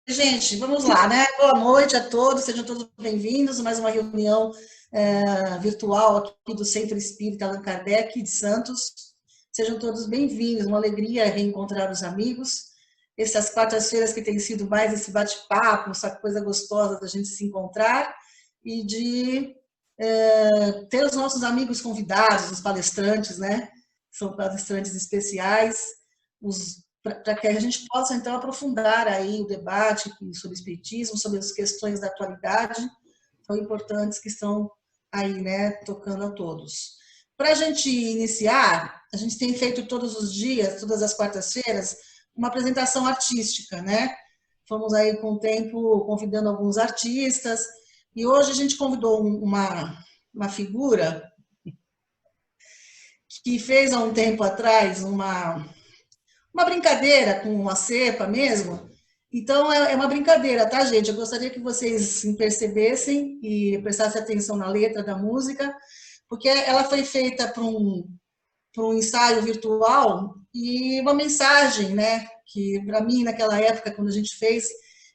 Gente, vamos lá, né? Boa noite a todos, sejam todos bem-vindos a mais uma reunião virtual aqui do Centro Espírita Allan Kardec de Santos. Sejam todos bem-vindos, uma alegria reencontrar os amigos. Essas quartas-feiras que tem sido mais esse bate-papo, essa coisa gostosa da gente se encontrar e de ter os nossos amigos convidados, os palestrantes, né? São palestrantes especiais, para que a gente possa, então, aprofundar aí o debate sobre espiritismo, sobre as questões da atualidade, tão importantes que estão aí, né, tocando a todos. Para a gente iniciar, a gente tem feito todos os dias, todas as quartas-feiras, uma apresentação artística, né? Fomos aí com o tempo convidando alguns artistas, e hoje a gente convidou uma figura que fez há um tempo atrás uma brincadeira com a cepa mesmo. Então, é uma brincadeira, tá, gente? Eu gostaria que vocês percebessem e prestassem atenção na letra da música, porque ela foi feita para um ensaio virtual e uma mensagem, né? Que, para mim, naquela época, quando a gente fez,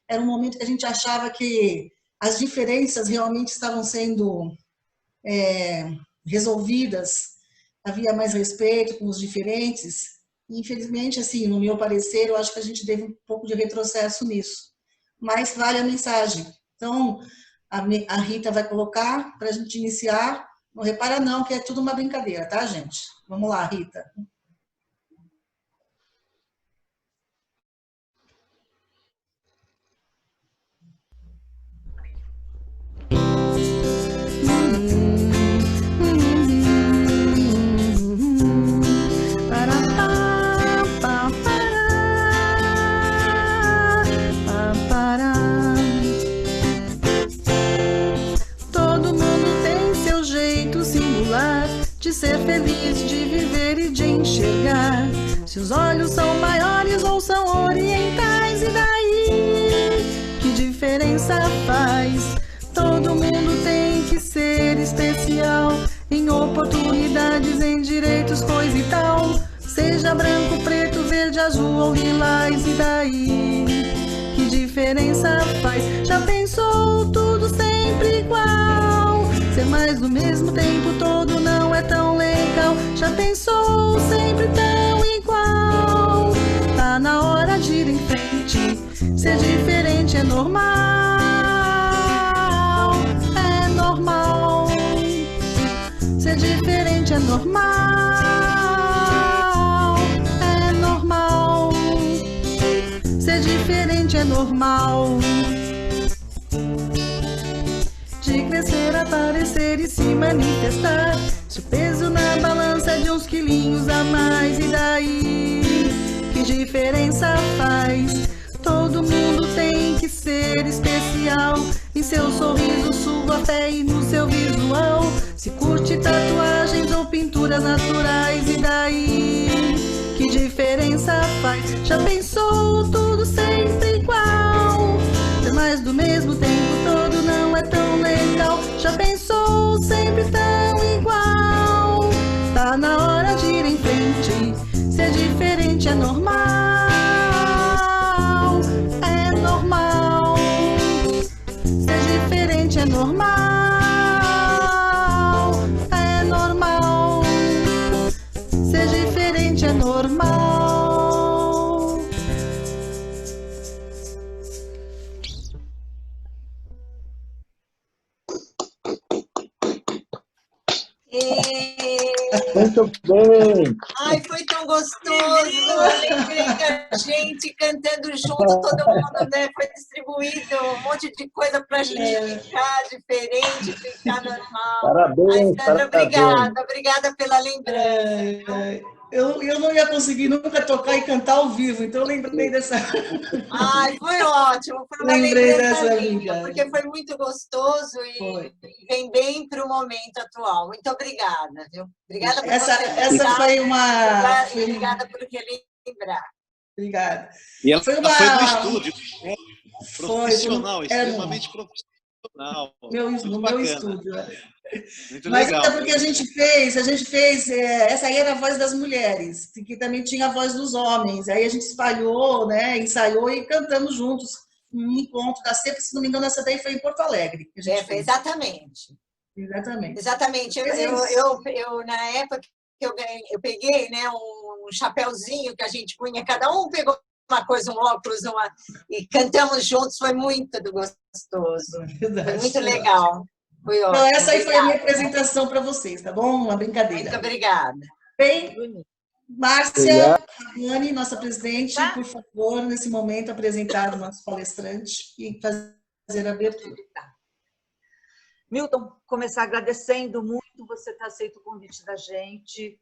era um momento que a gente achava que as diferenças realmente estavam sendo resolvidas, havia mais respeito com os diferentes. Infelizmente, assim, no meu parecer, eu acho que a gente teve um pouco de retrocesso nisso. Mas vale a mensagem. Então, a Rita vai colocar para a gente iniciar. Não repara não, que é tudo uma brincadeira, tá, gente? Vamos lá, Rita. De ser feliz, de viver e de enxergar. Se os olhos são maiores ou são orientais, e daí? Que diferença faz? Todo mundo tem que ser especial, em oportunidades, em direitos, coisa e tal. Seja branco, preto, verde, azul ou lilás, e daí? Que diferença faz? Já pensou tudo sempre igual? Ser mais do mesmo tempo todo não é tão legal. Já pensou sempre tão igual? Tá na hora de ir em frente. Ser diferente é normal. É normal. Ser diferente é normal. É normal. Ser diferente é normal. De crescer, aparecer e se manifestar. Se o peso na balança é de uns quilinhos a mais, e daí? Que diferença faz? Todo mundo tem que ser especial, em seu sorriso, sua fé e no seu visual. Se curte tatuagens ou pinturas naturais, e daí? Que diferença faz? Já pensou tudo sempre igual? Ser mais do mesmo tempo todo não é tão legal. Já pensou sempre tão igual? Tá na hora de ir em frente. Ser diferente é normal. É normal. Ser diferente é normal. É normal. Ser diferente é normal. Muito bem! Ai, foi tão gostoso! Lembrei da gente cantando junto, todo mundo, né? Foi distribuído um monte de coisa para a gente ficar diferente, ficar normal. Parabéns, Ai, Sandra, parabéns. obrigada pela lembrança. Eu não ia conseguir nunca tocar e cantar ao vivo, então eu lembrei dessa... Ai, foi ótimo, foi uma Lembrei lembrança dessa linda, brincadeira. porque foi muito gostoso e vem bem para o momento atual. Muito obrigada, viu? Obrigada por essa foi uma... Obrigada por relembrar. Obrigada. E ela foi foi no estúdio, né? Profissional, extremamente profissional. No meu estúdio. Muito Mas legal. é porque a gente fez, essa aí era a voz das mulheres, que também tinha a voz dos homens. Aí a gente espalhou, né, ensaiou e cantamos juntos encontro da CEPA, se não me engano, essa daí foi em Porto Alegre. Que a gente fez. Exatamente. Exatamente. Exatamente. Eu, na época que eu ganhei, eu peguei, né, um chapéuzinho que a gente punha, cada um pegou uma coisa, um óculos, e cantamos juntos, foi muito gostoso. Verdade, foi muito legal. Foi ótimo. Então, essa aí foi a minha Obrigada. apresentação para vocês, tá bom? Uma brincadeira. Muito obrigada. Bem, Márcia Rabani, nossa presidente, por favor, nesse momento, apresentar o nosso palestrante e fazer a abertura. Milton, começar agradecendo muito você ter aceito o convite da gente.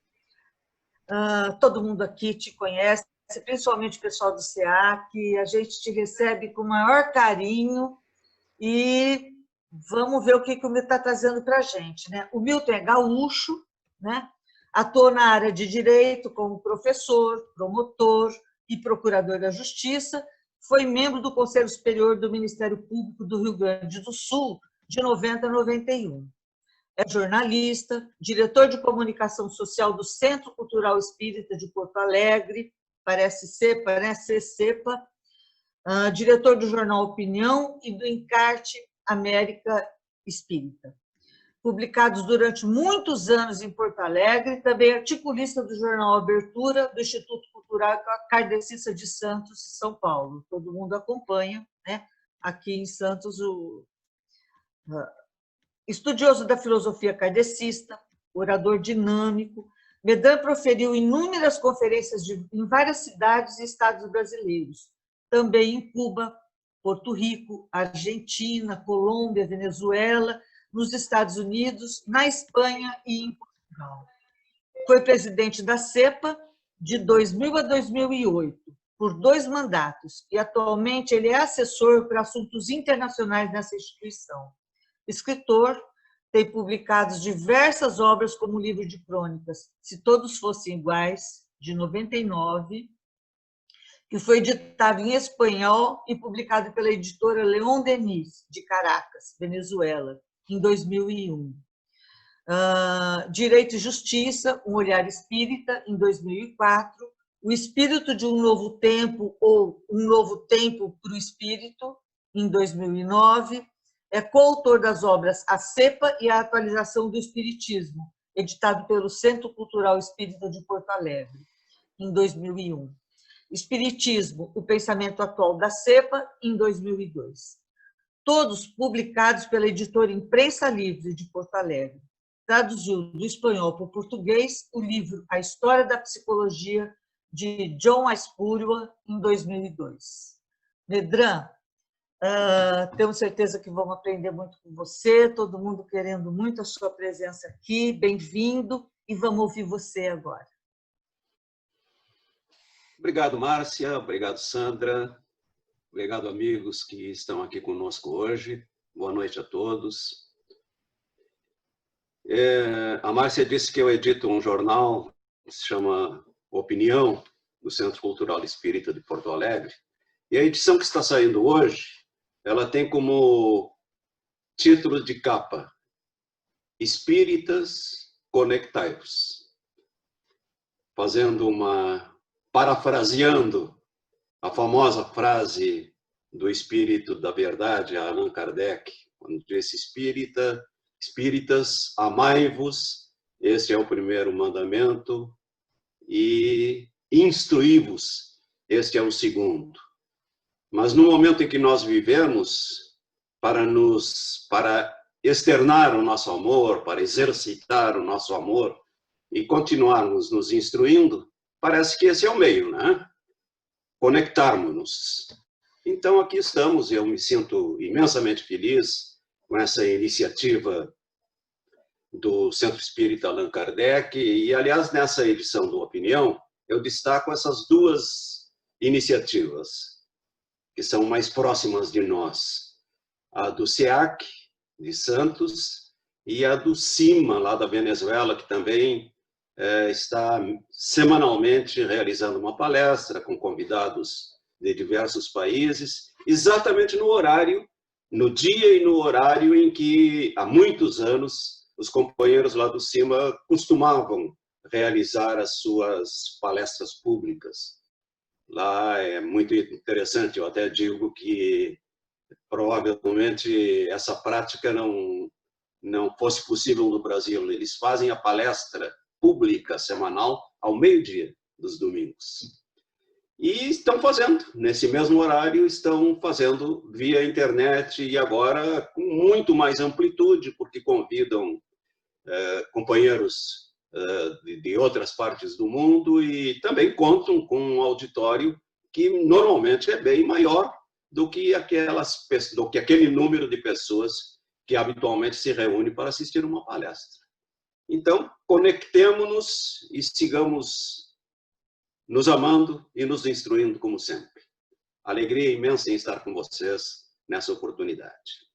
Todo mundo aqui te conhece, principalmente o pessoal do SEAC. A gente te recebe com o maior carinho e vamos ver o que o Milton está trazendo para a gente, né? O Milton é gaúcho, né? Atua na área de direito como professor, promotor e procurador da Justiça. Foi membro do Conselho Superior do Ministério Público do Rio Grande do Sul de 90 a 91. É jornalista, diretor de comunicação social do Centro Cultural Espírita de Porto Alegre, parece CEPA, né? CEPA, diretor do jornal Opinião e do Encarte América Espírita. Publicados durante muitos anos em Porto Alegre, também articulista do jornal Abertura, do Instituto Cultural Kardecista de Santos, São Paulo. Todo mundo acompanha, né? Aqui em Santos, estudioso da filosofia kardecista, orador dinâmico. Medam proferiu inúmeras conferências em várias cidades e estados brasileiros, também em Cuba, Porto Rico, Argentina, Colômbia, Venezuela, nos Estados Unidos, na Espanha e em Portugal. Foi presidente da CEPA de 2000 a 2008, por 2 mandatos, e atualmente ele é assessor para assuntos internacionais nessa instituição. Escritor, tem publicado diversas obras como o livro de crônicas Se Todos Fossem Iguais, de 99, que foi editado em espanhol e publicado pela editora Leon Denis, de Caracas, Venezuela, em 2001. Direito e Justiça, um olhar espírita, em 2004. O Espírito de um Novo Tempo, ou Um Novo Tempo para o Espírito, em 2009. É coautor das obras A CEPA e a Atualização do Espiritismo, editado pelo Centro Cultural Espírita de Porto Alegre, em 2001. Espiritismo, o pensamento atual da CEPA, em 2002. Todos publicados pela editora Imprensa Livre de Porto Alegre. Traduziu do espanhol para o português o livro A História da Psicologia, de John Aspúrua, em 2002. Medam, temos certeza que vamos aprender muito com você, todo mundo querendo muito a sua presença aqui, bem-vindo, e vamos ouvir você agora. Obrigado, Márcia, obrigado, Sandra, obrigado, amigos que estão aqui conosco hoje, boa noite a todos. A Márcia disse que eu edito um jornal que se chama Opinião, do Centro Cultural Espírita de Porto Alegre, e a edição que está saindo hoje, ela tem como título de capa Espíritas Conectai-vos. Parafraseando a famosa frase do Espírito da Verdade, Allan Kardec, quando disse: Espíritas, amai-vos, este é o primeiro mandamento, e instruí-vos, este é o segundo. Mas no momento em que nós vivemos, para externar o nosso amor, para exercitar o nosso amor e continuarmos nos instruindo, parece que esse é o meio, né? Conectarmos-nos. Então aqui estamos, eu me sinto imensamente feliz com essa iniciativa do Centro Espírita Allan Kardec, e aliás nessa edição do Opinião, eu destaco essas 2 iniciativas, que são mais próximas de nós. A do SEAC, de Santos, e a do CIMA, lá da Venezuela, que também está semanalmente realizando uma palestra com convidados de diversos países, exatamente no horário, no dia e no horário em que, há muitos anos, os companheiros lá do CIMA costumavam realizar as suas palestras públicas. Lá é muito interessante, eu até digo que provavelmente essa prática não fosse possível no Brasil. Eles fazem a palestra pública semanal ao meio-dia dos domingos. E estão fazendo, nesse mesmo horário, estão fazendo via internet e agora com muito mais amplitude, porque convidam companheiros de outras partes do mundo e também contam com um auditório que normalmente é bem maior do que aquele número de pessoas que habitualmente se reúne para assistir uma palestra. Então, conectemo-nos e sigamos nos amando e nos instruindo como sempre. Alegria imensa em estar com vocês nessa oportunidade.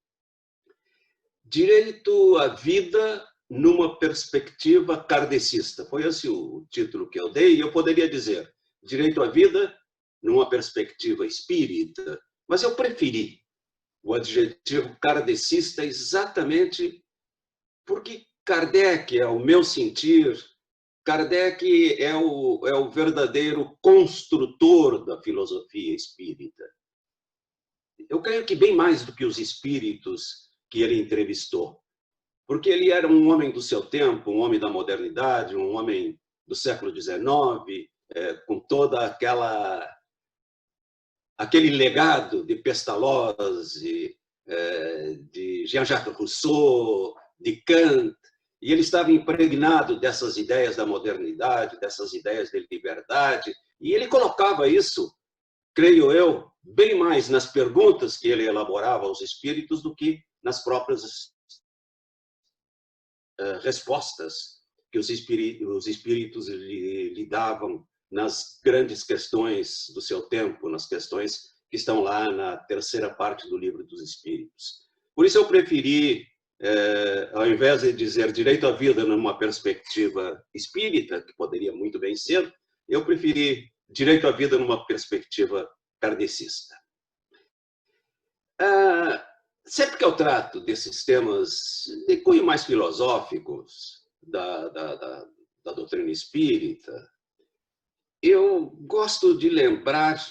Direito à vida numa perspectiva kardecista. Foi esse o título que eu dei, e eu poderia dizer direito à vida numa perspectiva espírita, mas eu preferi o adjetivo kardecista exatamente porque Kardec, ao meu sentir, Kardec é o verdadeiro construtor da filosofia espírita. Eu creio que bem mais do que os espíritos que ele entrevistou, porque ele era um homem do seu tempo, um homem da modernidade, um homem do século XIX, com toda aquele legado de Pestalozzi, de Jean-Jacques Rousseau, de Kant, e ele estava impregnado dessas ideias da modernidade, dessas ideias de liberdade, e ele colocava isso, creio eu, bem mais nas perguntas que ele elaborava aos espíritos do que nas próprias respostas que os espíritos lhe davam nas grandes questões do seu tempo, nas questões que estão lá na terceira parte do Livro dos Espíritos. Por isso eu preferi, ao invés de dizer direito à vida numa perspectiva espírita, que poderia muito bem ser, eu preferi direito à vida numa perspectiva kardecista. Sempre que eu trato desses temas de cunho mais filosóficos da doutrina espírita, eu gosto de lembrar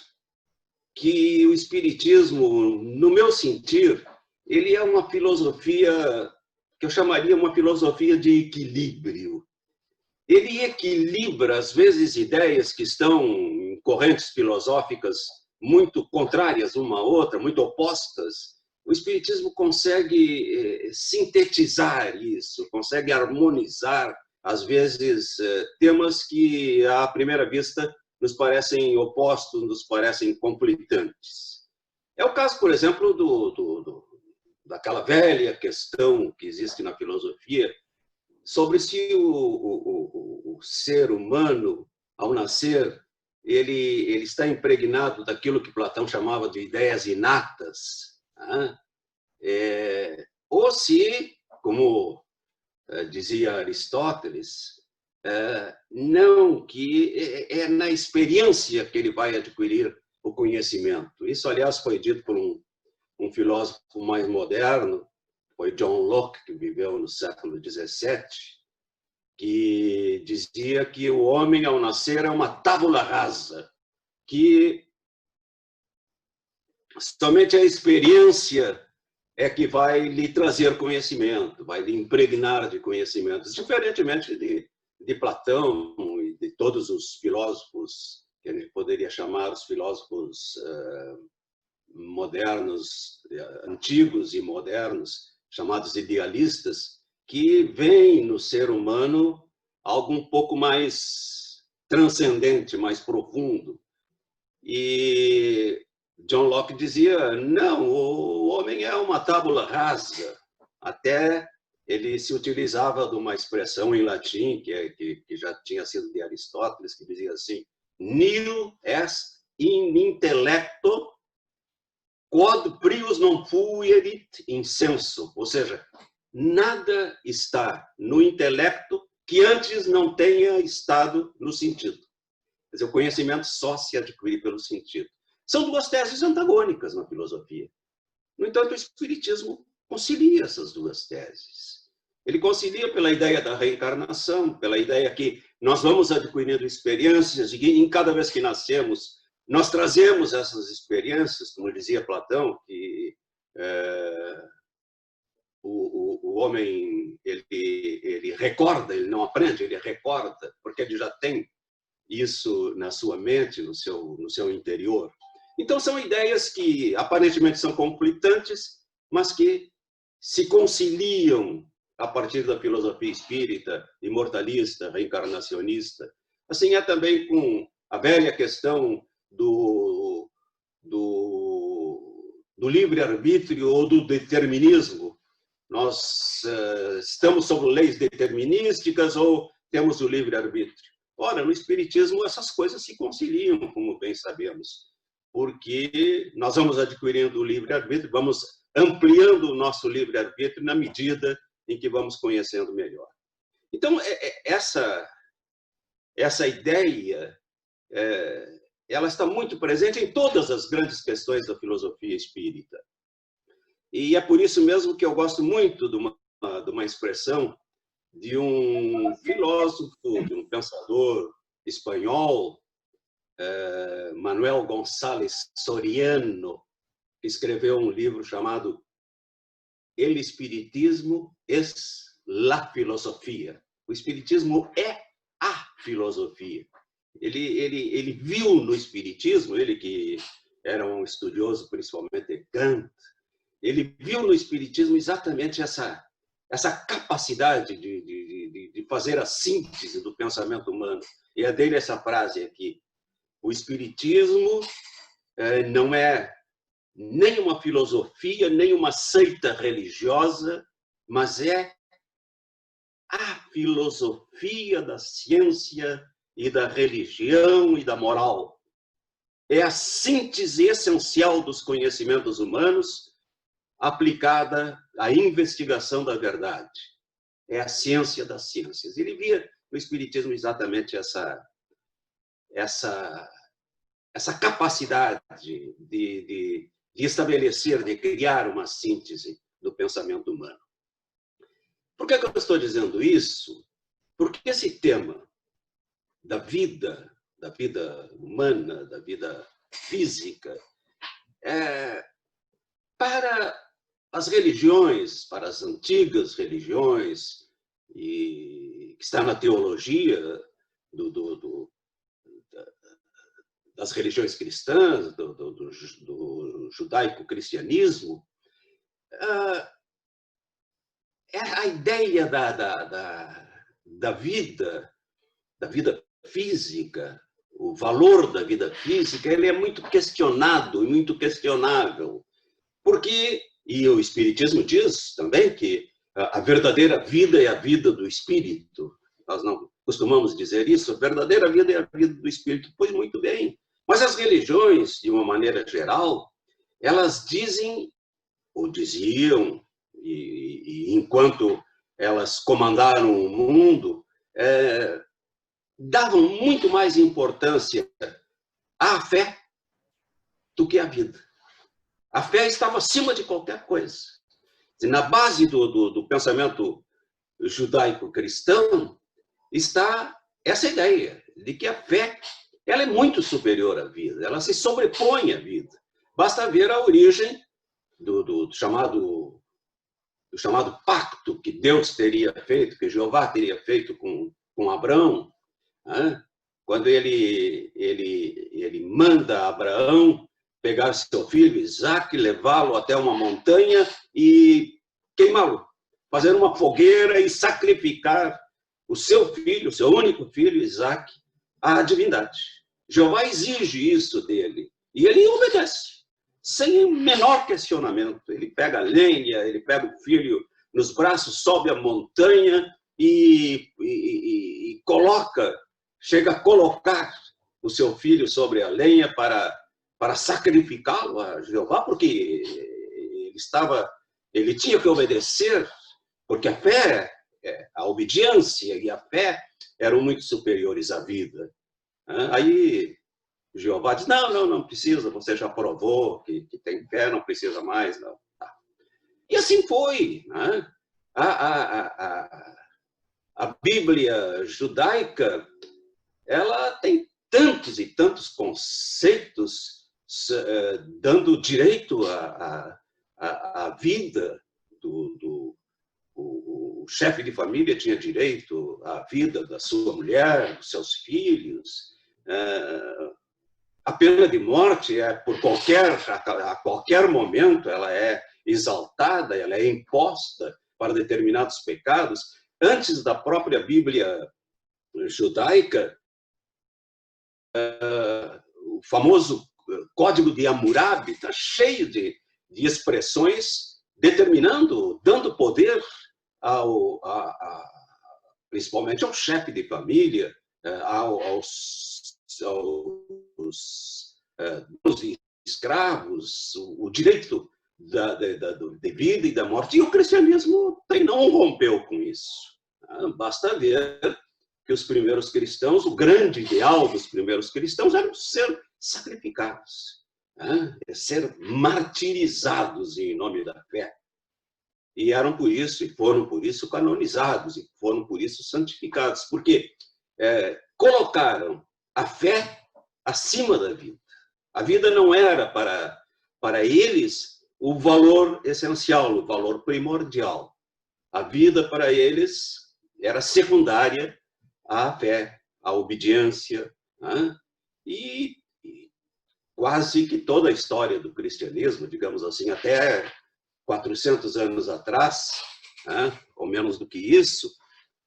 que o espiritismo, no meu sentir, ele é uma filosofia que eu chamaria uma filosofia de equilíbrio. Ele equilibra, às vezes, ideias que estão em correntes filosóficas muito contrárias uma à outra, muito opostas. O espiritismo consegue sintetizar isso, consegue harmonizar, às vezes, temas que, à primeira vista, nos parecem opostos, nos parecem conflitantes. É o caso, por exemplo, daquela velha questão que existe na filosofia sobre se o ser humano, ao nascer, ele está impregnado daquilo que Platão chamava de ideias inatas, ou se, como dizia Aristóteles, não, que é na experiência que ele vai adquirir o conhecimento. Isso, aliás, foi dito por um filósofo mais moderno, foi John Locke, que viveu no século XVII, que dizia que o homem, ao nascer, é uma tábula rasa, que somente a experiência é que vai lhe trazer conhecimento, vai lhe impregnar de conhecimentos, diferentemente de Platão e de todos os filósofos, que a gente poderia chamar os filósofos modernos, antigos e modernos, chamados idealistas, que veem no ser humano algo um pouco mais transcendente, mais profundo. E John Locke dizia, não, o homem é uma tábula rasa. Até ele se utilizava de uma expressão em latim, que já tinha sido de Aristóteles, que dizia assim, nihil est in intellecto quod prius non fuerit in senso. Ou seja, nada está no intelecto que antes não tenha estado no sentido. Quer dizer, o conhecimento só se adquire pelo sentido. São duas teses antagônicas na filosofia. No entanto, o espiritismo concilia essas duas teses. Ele concilia pela ideia da reencarnação, pela ideia que nós vamos adquirindo experiências e que, em cada vez que nascemos, nós trazemos essas experiências, como dizia Platão, que o homem ele recorda, ele não aprende, ele recorda, porque ele já tem isso na sua mente, no seu interior. Então, são ideias que aparentemente são conflitantes, mas que se conciliam a partir da filosofia espírita, imortalista, reencarnacionista. Assim é também com a velha questão do livre-arbítrio ou do determinismo. Nós estamos sob leis determinísticas ou temos o livre-arbítrio? Ora, no Espiritismo essas coisas se conciliam, como bem sabemos, porque nós vamos adquirindo o livre-arbítrio, vamos ampliando o nosso livre-arbítrio na medida em que vamos conhecendo melhor. Então, essa ideia, ela está muito presente em todas as grandes questões da filosofia espírita. E é por isso mesmo que eu gosto muito de uma expressão de um filósofo, de um pensador espanhol, Manuel González Soriano, que escreveu um livro chamado El Espiritismo es la Filosofía. O Espiritismo é a filosofia. Ele viu no Espiritismo, ele que era um estudioso principalmente de Kant, ele viu no Espiritismo exatamente essa capacidade de fazer a síntese do pensamento humano. E é dele essa frase aqui: o Espiritismo não é nem uma filosofia, nem uma seita religiosa, mas é a filosofia da ciência e da religião e da moral. É a síntese essencial dos conhecimentos humanos aplicada à investigação da verdade. É a ciência das ciências. Ele via no Espiritismo exatamente essa capacidade de estabelecer, de criar uma síntese do pensamento humano. Por que eu estou dizendo isso? Porque esse tema da vida humana, da vida física, para as religiões, para as antigas religiões, e que está na teologia das religiões cristãs, do judaico-cristianismo, a ideia da vida física, o valor da vida física, ele é muito questionado e muito questionável, porque, e o Espiritismo diz também que a verdadeira vida é a vida do espírito. Nós não costumamos dizer isso, a verdadeira vida é a vida do espírito. Pois muito bem, mas as religiões, de uma maneira geral, elas dizem, ou diziam, e enquanto elas comandaram o mundo, davam muito mais importância à fé do que à vida. A fé estava acima de qualquer coisa. Na base do pensamento judaico-cristão está essa ideia de que a fé ela é muito superior à vida, ela se sobrepõe à vida. Basta ver a origem do chamado pacto que Deus teria feito, que Jeová teria feito com Abraão, né? Quando ele manda Abraão pegar seu filho Isaque, levá-lo até uma montanha e queimá-lo, fazer uma fogueira e sacrificar o seu filho, o seu único filho, Isaque, à divindade. Jeová exige isso dele e ele obedece, sem o menor questionamento. Ele pega a lenha, ele pega o filho nos braços, sobe a montanha e chega a colocar o seu filho sobre a lenha para sacrificá-lo a Jeová, porque ele tinha que obedecer, porque a fé, a obediência e a fé eram muito superiores à vida. Aí Jeová diz, não precisa, você já provou que tem fé, não precisa mais. Não. E assim foi. Né? A Bíblia judaica, ela tem tantos e tantos conceitos dando direito a a vida o chefe de família tinha direito à vida da sua mulher, dos seus filhos. A pena de morte a qualquer momento ela é exaltada, ela é imposta para determinados pecados. Antes da própria Bíblia judaica, o famoso Código de Hammurabi está cheio de expressões determinando, dando poder principalmente ao chefe de família, aos escravos, o direito de vida e da morte. E o cristianismo não rompeu com isso. Basta ver que os primeiros cristãos, o grande ideal dos primeiros cristãos era ser sacrificados, ser martirizados em nome da fé. E eram por isso, e foram por isso canonizados, e foram por isso santificados, porque colocaram a fé acima da vida. A vida não era para eles o valor essencial, o valor primordial. A vida para eles era secundária à fé, à obediência. E quase que toda a história do cristianismo, digamos assim, até 400 anos atrás, ou menos do que isso,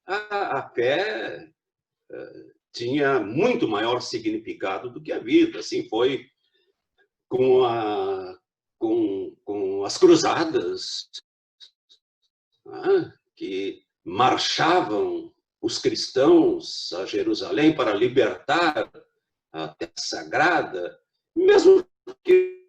a fé tinha muito maior significado do que a vida. Assim foi com as cruzadas, que marchavam os cristãos a Jerusalém para libertar a terra sagrada, mesmo que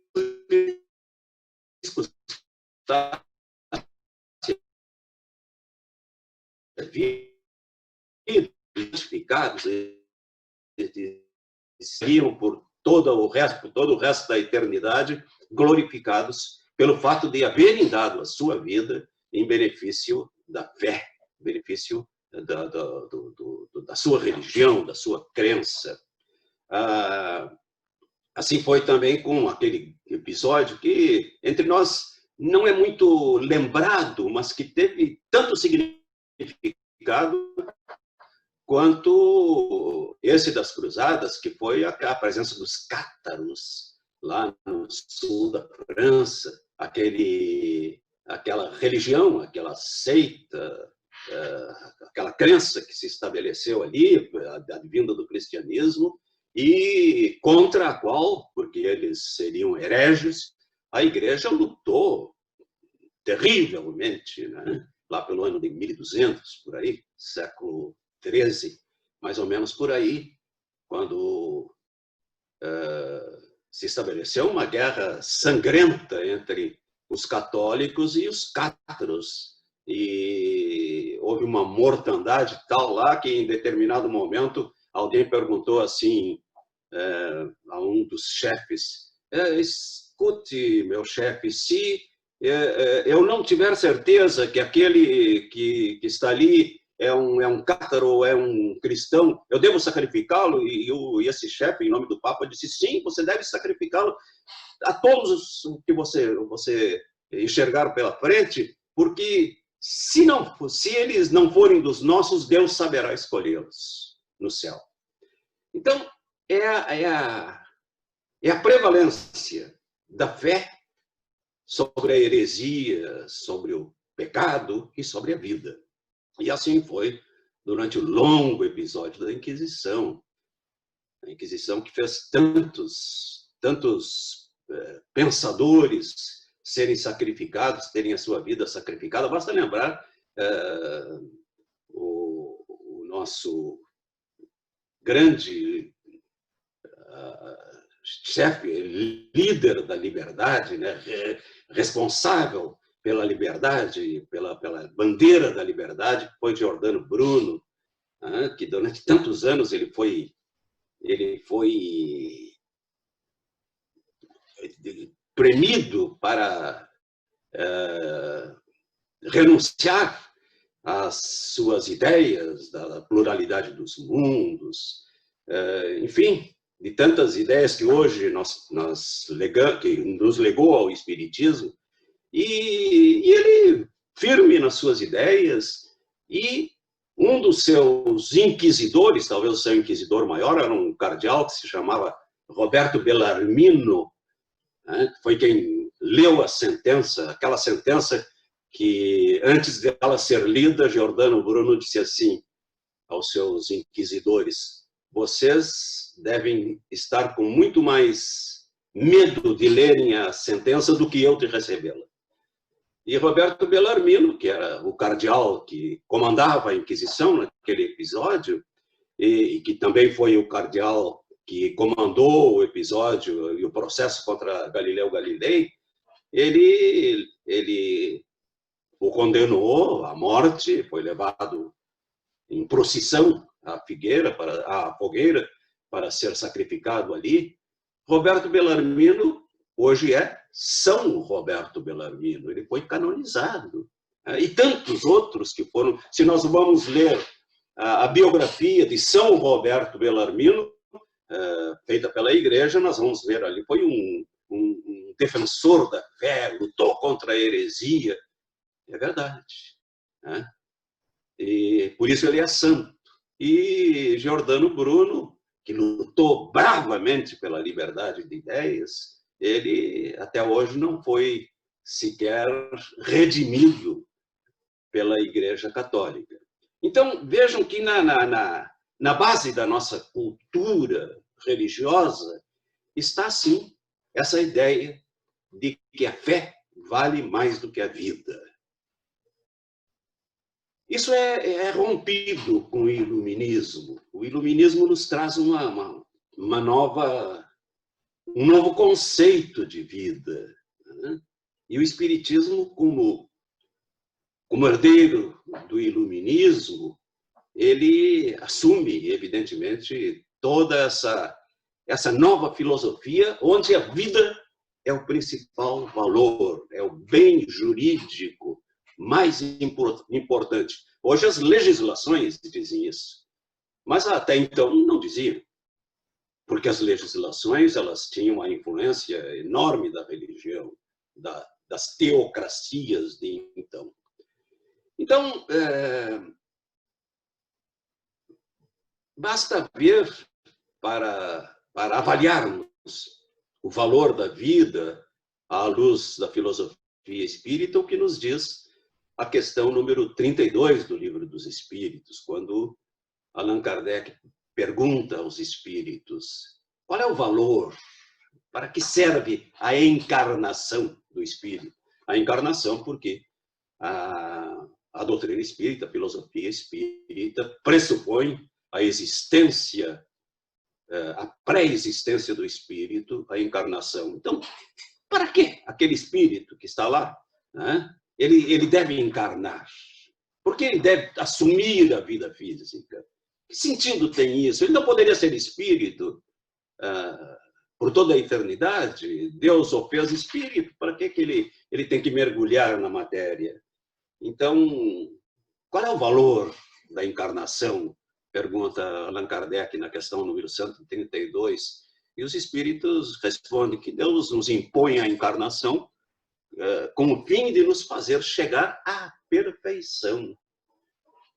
identificados, seriam por todo o resto da eternidade glorificados pelo fato de haverem dado a sua vida em benefício da fé, benefício da sua religião, da sua crença. Assim foi também com aquele episódio que, entre nós, não é muito lembrado, mas que teve tanto significado quanto esse das cruzadas, que foi a presença dos cátaros lá no sul da França, aquela religião, aquela seita, aquela crença que se estabeleceu ali, advinda do cristianismo, e contra a qual, porque eles seriam hereges, a igreja lutou terrivelmente, lá pelo ano de 1200, por aí, século XIII, mais ou menos por aí, quando se estabeleceu uma guerra sangrenta entre os católicos e os cátaros. E houve uma mortandade tal lá que, em determinado momento, alguém perguntou assim a um dos chefes: escute, meu chefe, se eu não tiver certeza que aquele que está ali é um cátaro ou é um cristão, eu devo sacrificá-lo? E esse chefe, em nome do Papa, disse: sim, você deve sacrificá-lo a todos que você enxergar pela frente, porque se eles não forem dos nossos, Deus saberá escolhê-los no céu. Então, é a prevalência da fé sobre a heresia, sobre o pecado e sobre a vida. E assim foi durante o longo episódio da Inquisição. A Inquisição que fez tantos pensadores serem sacrificados, terem a sua vida sacrificada. Basta lembrar o nosso grande chefe, líder da liberdade, responsável pela liberdade, pela bandeira da liberdade, que foi Giordano Bruno, que durante tantos anos ele foi premido para renunciar às suas ideias da pluralidade dos mundos, enfim, de tantas ideias que hoje que nos legou ao Espiritismo. E ele, firme nas suas ideias, e um dos seus inquisidores, talvez o seu inquisidor maior, era um cardeal que se chamava Roberto Bellarmino, né? Foi quem leu a sentença, aquela sentença que, antes dela ser lida, Giordano Bruno disse assim aos seus inquisidores: vocês devem estar com muito mais medo de lerem a sentença do que eu de recebê-la. E Roberto Bellarmino, que era o cardeal que comandava a Inquisição naquele episódio, e que também foi o cardeal que comandou o episódio e o processo contra Galileu Galilei, ele o condenou à morte, foi levado em procissão à fogueira para ser sacrificado ali. Roberto Bellarmino hoje é São Roberto Bellarmino, ele foi canonizado. E tantos outros que foram. Se nós vamos ler a biografia de São Roberto Bellarmino, feita pela Igreja, nós vamos ver ali, foi um defensor da fé, lutou contra a heresia. É verdade. Né? E por isso ele é santo. E Giordano Bruno, que lutou bravamente pela liberdade de ideias, ele até hoje não foi sequer redimido pela Igreja Católica. Então, vejam que na base da nossa cultura religiosa está, sim, essa ideia de que a fé vale mais do que a vida. Isso é rompido com o iluminismo. O iluminismo nos traz um novo conceito de vida. Né? E o espiritismo, como herdeiro do iluminismo, ele assume, evidentemente, toda essa nova filosofia, onde a vida é o principal valor, é o bem jurídico mais importante. Hoje as legislações dizem isso, mas até então não diziam, porque as legislações elas tinham a influência enorme da religião, das teocracias de então. Então, basta ver para avaliarmos o valor da vida à luz da filosofia espírita, o que nos diz a questão número 32 do Livro dos Espíritos, quando Allan Kardec pergunta aos espíritos: qual é o valor, para que serve a encarnação do espírito? A encarnação porque a doutrina espírita, a filosofia espírita, pressupõe a existência, a pré-existência do espírito, a encarnação. Então, para que aquele espírito que está lá, né, ele deve encarnar? Por que ele deve assumir a vida física? Que sentido tem isso? Ele não poderia ser espírito por toda a eternidade? Deus o fez espírito, para que ele tem que mergulhar na matéria? Então, qual é o valor da encarnação? Pergunta Allan Kardec na questão número 132. E os espíritos respondem que Deus nos impõe a encarnação com o fim de nos fazer chegar à perfeição.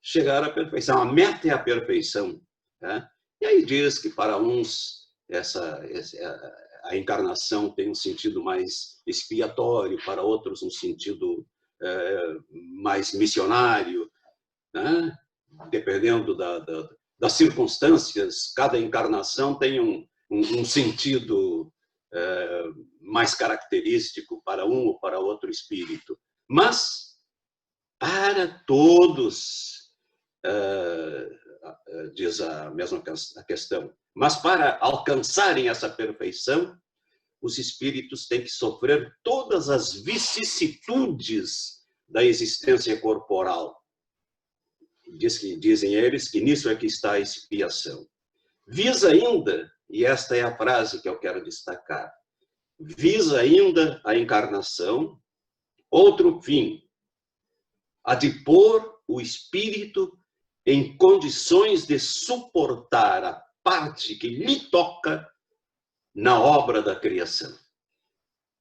Chegar à perfeição. A meta é a perfeição. Né? E aí diz que para uns a encarnação tem um sentido mais expiatório, para outros um sentido mais missionário, né? Dependendo das circunstâncias, cada encarnação tem um sentido mais característico para um ou para outro espírito. Mas, para todos, diz a mesma questão, mas para alcançarem essa perfeição, os espíritos têm que sofrer todas as vicissitudes da existência corporal. Dizem eles que nisso é que está a expiação. Visa ainda, e esta é a frase que eu quero destacar, visa ainda a encarnação, outro fim, a de pôr o espírito em condições de suportar a parte que lhe toca na obra da criação.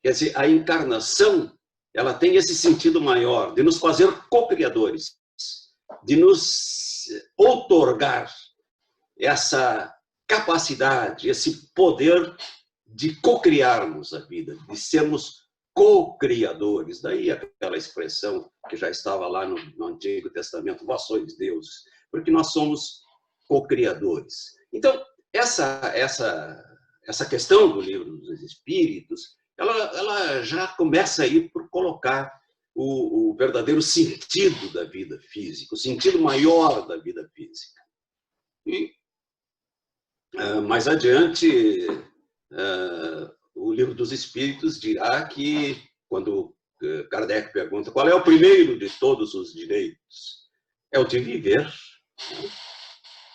Quer dizer, a encarnação, ela tem esse sentido maior de nos fazer co-criadores, de nos outorgar essa capacidade, esse poder de co-criarmos a vida, de sermos co-criadores. Daí aquela expressão que já estava lá no Antigo Testamento, vós sois deuses, porque nós somos co-criadores. Então, essa questão do Livro dos Espíritos, ela já começa aí por colocar o verdadeiro sentido da vida física, o sentido maior da vida física. E mais adiante, o Livro dos Espíritos dirá que, quando Kardec pergunta qual é o primeiro de todos os direitos, é o de viver.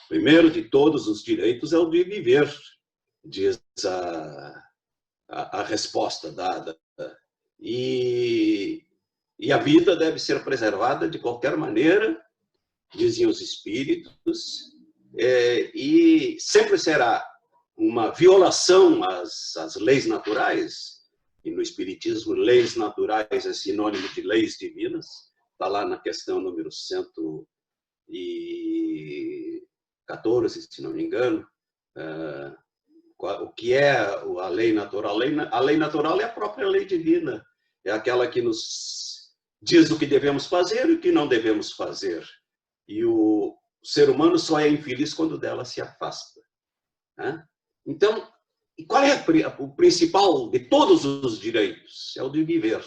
O primeiro de todos os direitos é o de viver, diz a resposta dada. E a vida deve ser preservada de qualquer maneira, diziam os espíritos, e sempre será uma violação às leis naturais, e no espiritismo leis naturais é sinônimo de leis divinas, está lá na questão número 114, se não me engano, o que é a lei natural. A lei natural é a própria lei divina, é aquela que nos diz o que devemos fazer e o que não devemos fazer. E o ser humano só é infeliz quando dela se afasta. Então, qual é o principal de todos os direitos? É o de viver,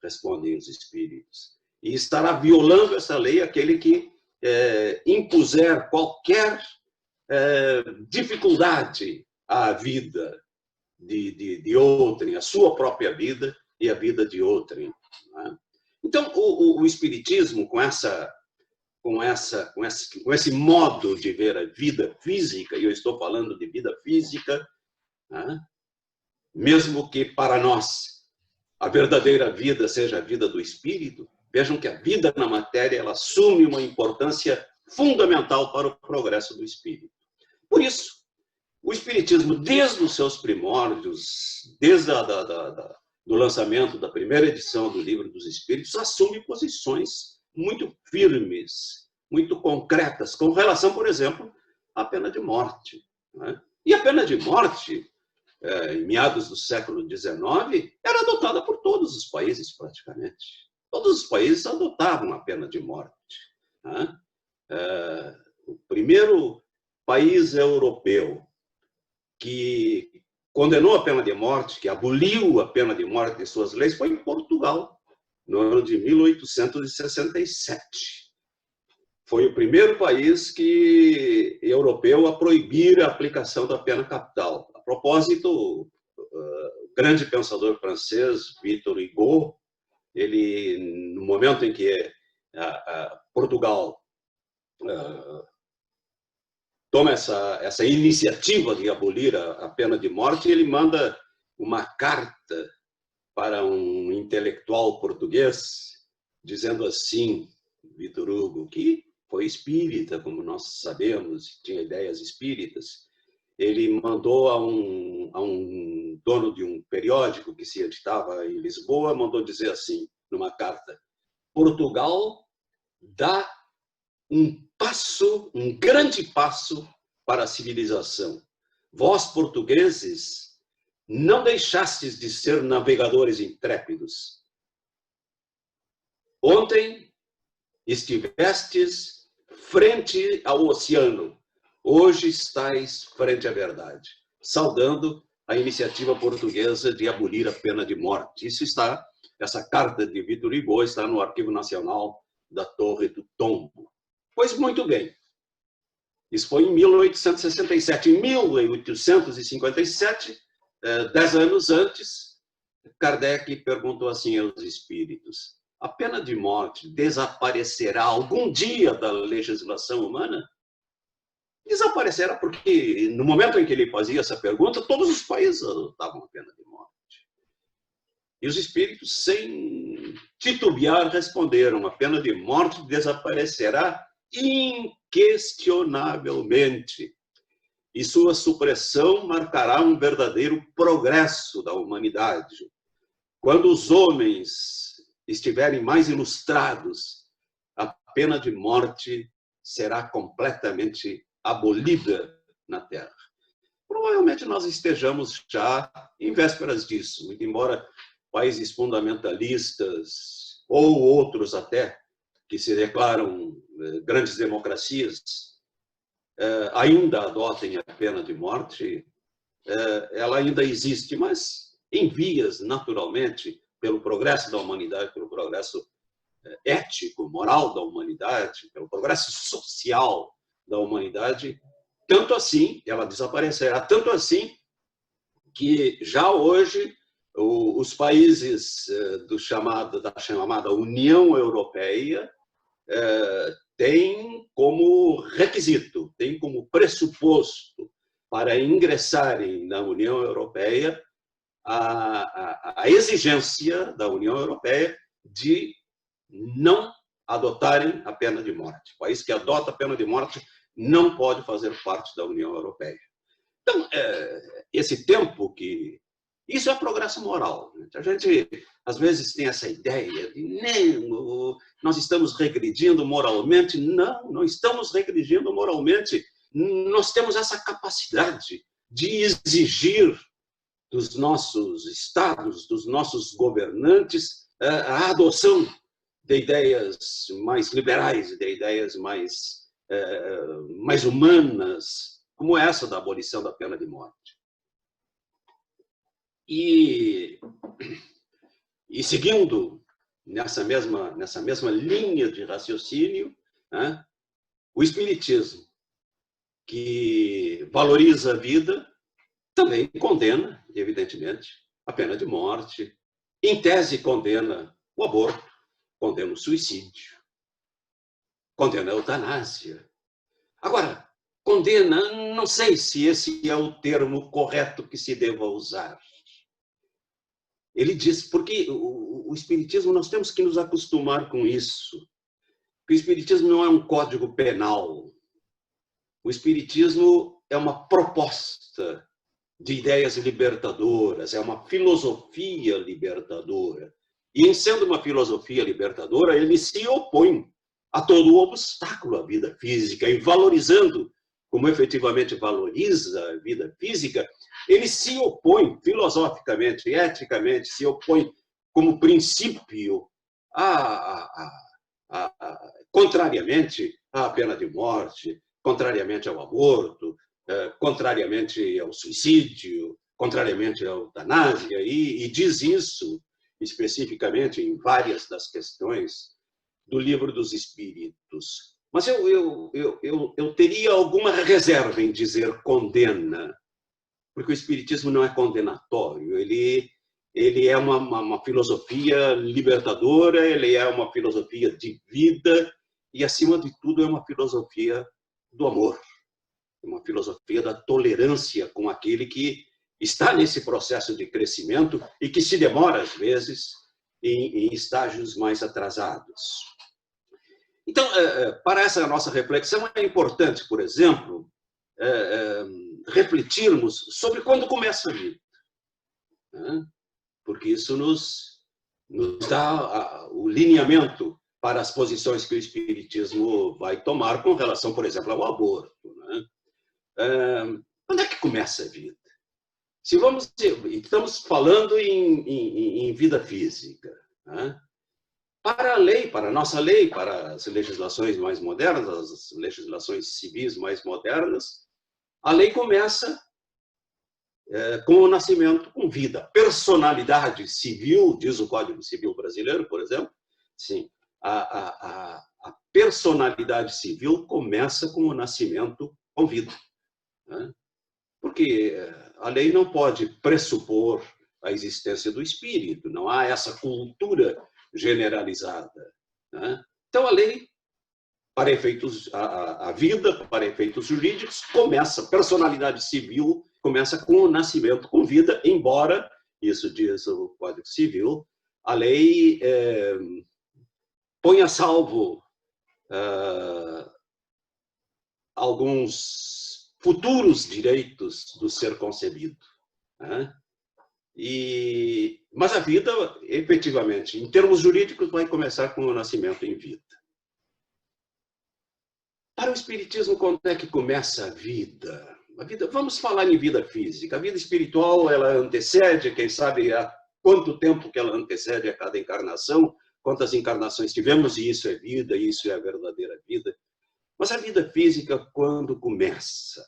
respondem os espíritos. E estará violando essa lei aquele que impuser qualquer dificuldade à vida de outrem, a sua própria vida e a vida de outrem. Então, o espiritismo, com esse modo de ver a vida física, e eu estou falando de vida física, mesmo que para nós a verdadeira vida seja a vida do espírito, vejam que a vida na matéria ela assume uma importância fundamental para o progresso do espírito. Por isso, o espiritismo, desde os seus primórdios, desde do lançamento da primeira edição do Livro dos Espíritos, assume posições muito firmes, muito concretas, com relação, por exemplo, à pena de morte. E a pena de morte, em meados do século XIX, era adotada por todos os países, praticamente. Todos os países adotavam a pena de morte. O primeiro país europeu que condenou a pena de morte, que aboliu a pena de morte de suas leis, foi em Portugal, no ano de 1867. Foi o primeiro país europeu a proibir a aplicação da pena capital. A propósito, o grande pensador francês, Victor Hugo, ele, no momento em que Portugal toma essa iniciativa de abolir a pena de morte, ele manda uma carta para um intelectual português, dizendo assim, Victor Hugo, que foi espírita, como nós sabemos, tinha ideias espíritas, ele mandou a um dono de um periódico que se editava em Lisboa, mandou dizer assim, numa carta, Portugal dá um grande passo para a civilização. Vós, portugueses, não deixastes de ser navegadores intrépidos. Ontem estivestes frente ao oceano, hoje estáis frente à verdade, saudando a iniciativa portuguesa de abolir a pena de morte. Essa carta de Victor Hugo está no Arquivo Nacional da Torre do Tombo. Pois muito bem, isso foi em 1867. Em 1857, 10 anos antes, Kardec perguntou assim aos espíritos, a pena de morte desaparecerá algum dia da legislação humana? Desaparecerá porque, no momento em que ele fazia essa pergunta, todos os países adotavam a pena de morte. E os espíritos, sem titubear, responderam, a pena de morte desaparecerá inquestionavelmente, e sua supressão marcará um verdadeiro progresso da humanidade. Quando os homens estiverem mais ilustrados, a pena de morte será completamente abolida na Terra. Provavelmente nós estejamos já em vésperas disso, muito embora países fundamentalistas ou outros até, que se declaram grandes democracias, ainda adotem a pena de morte, ela ainda existe, mas em vias, naturalmente, pelo progresso da humanidade, pelo progresso ético, moral da humanidade, pelo progresso social da humanidade, tanto assim, ela desaparecerá, tanto assim que já hoje os países da chamada União Europeia têm como requisito, têm como pressuposto para ingressarem na União Europeia a exigência da União Europeia de não adotarem a pena de morte. O país que adota a pena de morte não pode fazer parte da União Europeia. Então, esse tempo que... Isso é progresso moral. A gente, às vezes, tem essa ideia de nós estamos regredindo moralmente. Não, não estamos regredindo moralmente. Nós temos essa capacidade de exigir dos nossos estados, dos nossos governantes, a adoção de ideias mais liberais, de ideias mais humanas, como essa da abolição da pena de morte. E seguindo nessa mesma linha de raciocínio, o Espiritismo, que valoriza a vida, também condena, evidentemente, a pena de morte. Em tese, condena o aborto, condena o suicídio, condena a eutanásia. Agora, condena, não sei se esse é o termo correto que se deva usar. Ele diz, porque o Espiritismo, nós temos que nos acostumar com isso. O Espiritismo não é um código penal. O Espiritismo é uma proposta de ideias libertadoras, é uma filosofia libertadora. E, em sendo uma filosofia libertadora, ele se opõe a todo o obstáculo à vida física e valorizando, como efetivamente valoriza a vida física, ele se opõe filosoficamente, eticamente, se opõe como princípio contrariamente à pena de morte, contrariamente ao aborto, contrariamente ao suicídio, contrariamente à eutanásia, e diz isso especificamente em várias das questões do Livro dos Espíritos. Mas eu teria alguma reserva em dizer condena, porque o Espiritismo não é condenatório, ele é uma filosofia libertadora, ele é uma filosofia de vida e, acima de tudo, é uma filosofia do amor, uma filosofia da tolerância com aquele que está nesse processo de crescimento e que se demora, às vezes, em estágios mais atrasados. Então, para essa nossa reflexão, é importante, por exemplo, refletirmos sobre quando começa a vida, porque isso nos dá o lineamento para as posições que o Espiritismo vai tomar com relação, por exemplo, ao aborto. Quando é que começa a vida? Estamos falando em vida física. Para a lei, para a nossa lei, para as legislações mais modernas, as legislações civis mais modernas, a lei começa com o nascimento, com vida. Personalidade civil, diz o Código Civil brasileiro, por exemplo, sim, a personalidade civil começa com o nascimento com vida. Porque a lei não pode pressupor a existência do espírito, não há essa cultura generalizada. Então, a lei, para efeitos, a vida, para efeitos jurídicos, começa, personalidade civil começa com o nascimento com vida, embora, isso diz o Código Civil, a lei põe a salvo alguns futuros direitos do ser concebido. Mas a vida, efetivamente, em termos jurídicos, vai começar com o nascimento em vida. Para o Espiritismo, quando é que começa a vida? Vamos falar em vida física. A vida espiritual, ela antecede, quem sabe há quanto tempo que ela antecede a cada encarnação, quantas encarnações tivemos, e isso é vida, e isso é a verdadeira vida. Mas a vida física, quando começa?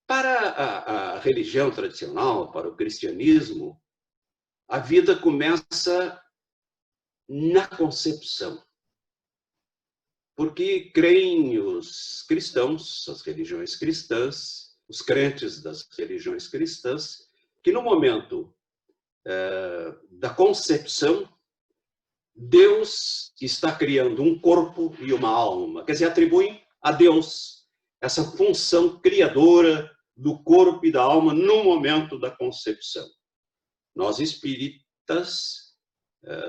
Para a religião tradicional, para o cristianismo, a vida começa na concepção. Porque creem os cristãos, as religiões cristãs, os crentes das religiões cristãs, que no momento da concepção, Deus está criando um corpo e uma alma. Quer dizer, atribuem a Deus essa função criadora do corpo e da alma no momento da concepção. Nós, espíritas,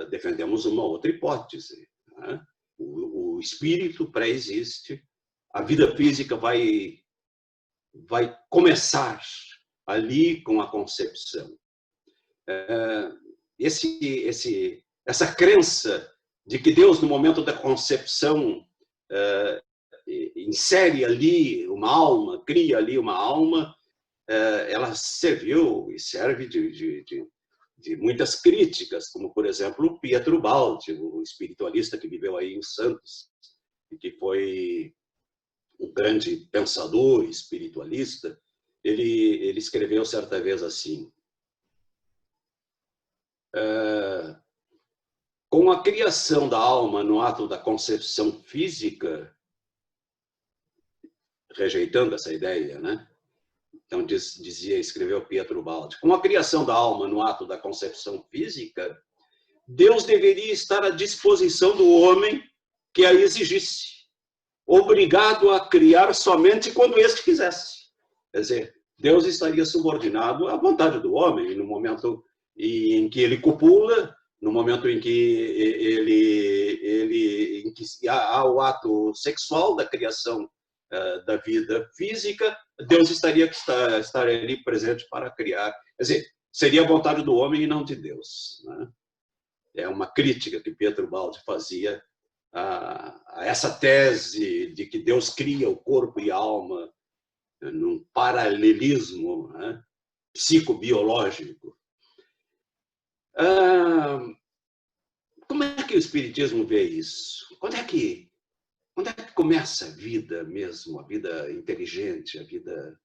defendemos uma outra hipótese, né? O espírito pré-existe, a vida física vai começar ali com a concepção. Essa crença de que Deus, no momento da concepção, insere ali uma alma, cria ali uma alma, ela serviu e serve de muitas críticas, como, por exemplo, o Pietro Baldi, o espiritualista que viveu aí em Santos, e que foi um grande pensador espiritualista. Ele escreveu certa vez assim: com a criação da alma no ato da concepção física, rejeitando essa ideia, né? Então, escreveu Pietro Baldi, com a criação da alma no ato da concepção física, Deus deveria estar à disposição do homem que a exigisse, obrigado a criar somente quando este quisesse. Quer dizer, Deus estaria subordinado à vontade do homem, no momento em que ele copula, no momento em que há o ato sexual da criação da vida física, Deus estaria ali presente para criar. Quer dizer, seria a vontade do homem e não de Deus, né? É uma crítica que Pietro Baldi fazia a essa tese de que Deus cria o corpo e a alma num paralelismo, né, psicobiológico. Como é que o Espiritismo vê isso? Quando é que começa a vida mesmo, a vida inteligente, a vida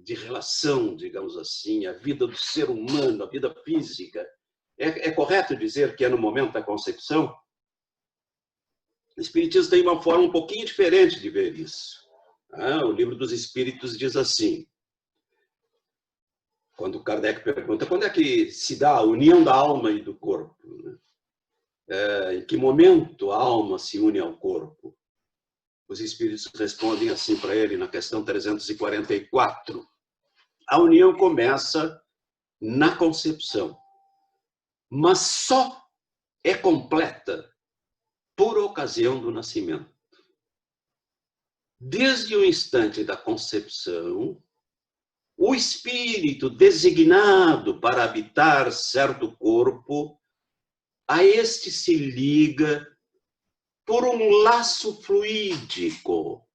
de relação, digamos assim, a vida do ser humano, a vida física? É correto dizer que é no momento da concepção? O Espiritismo tem uma forma um pouquinho diferente de ver isso. O Livro dos Espíritos diz assim, quando Kardec pergunta quando é que se dá a união da alma e do corpo, né? Em que momento a alma se une ao corpo? Os Espíritos respondem assim para ele na questão 344. A união começa na concepção, mas só é completa por ocasião do nascimento. Desde o instante da concepção, o espírito designado para habitar certo corpo, a este se liga por um laço fluídico.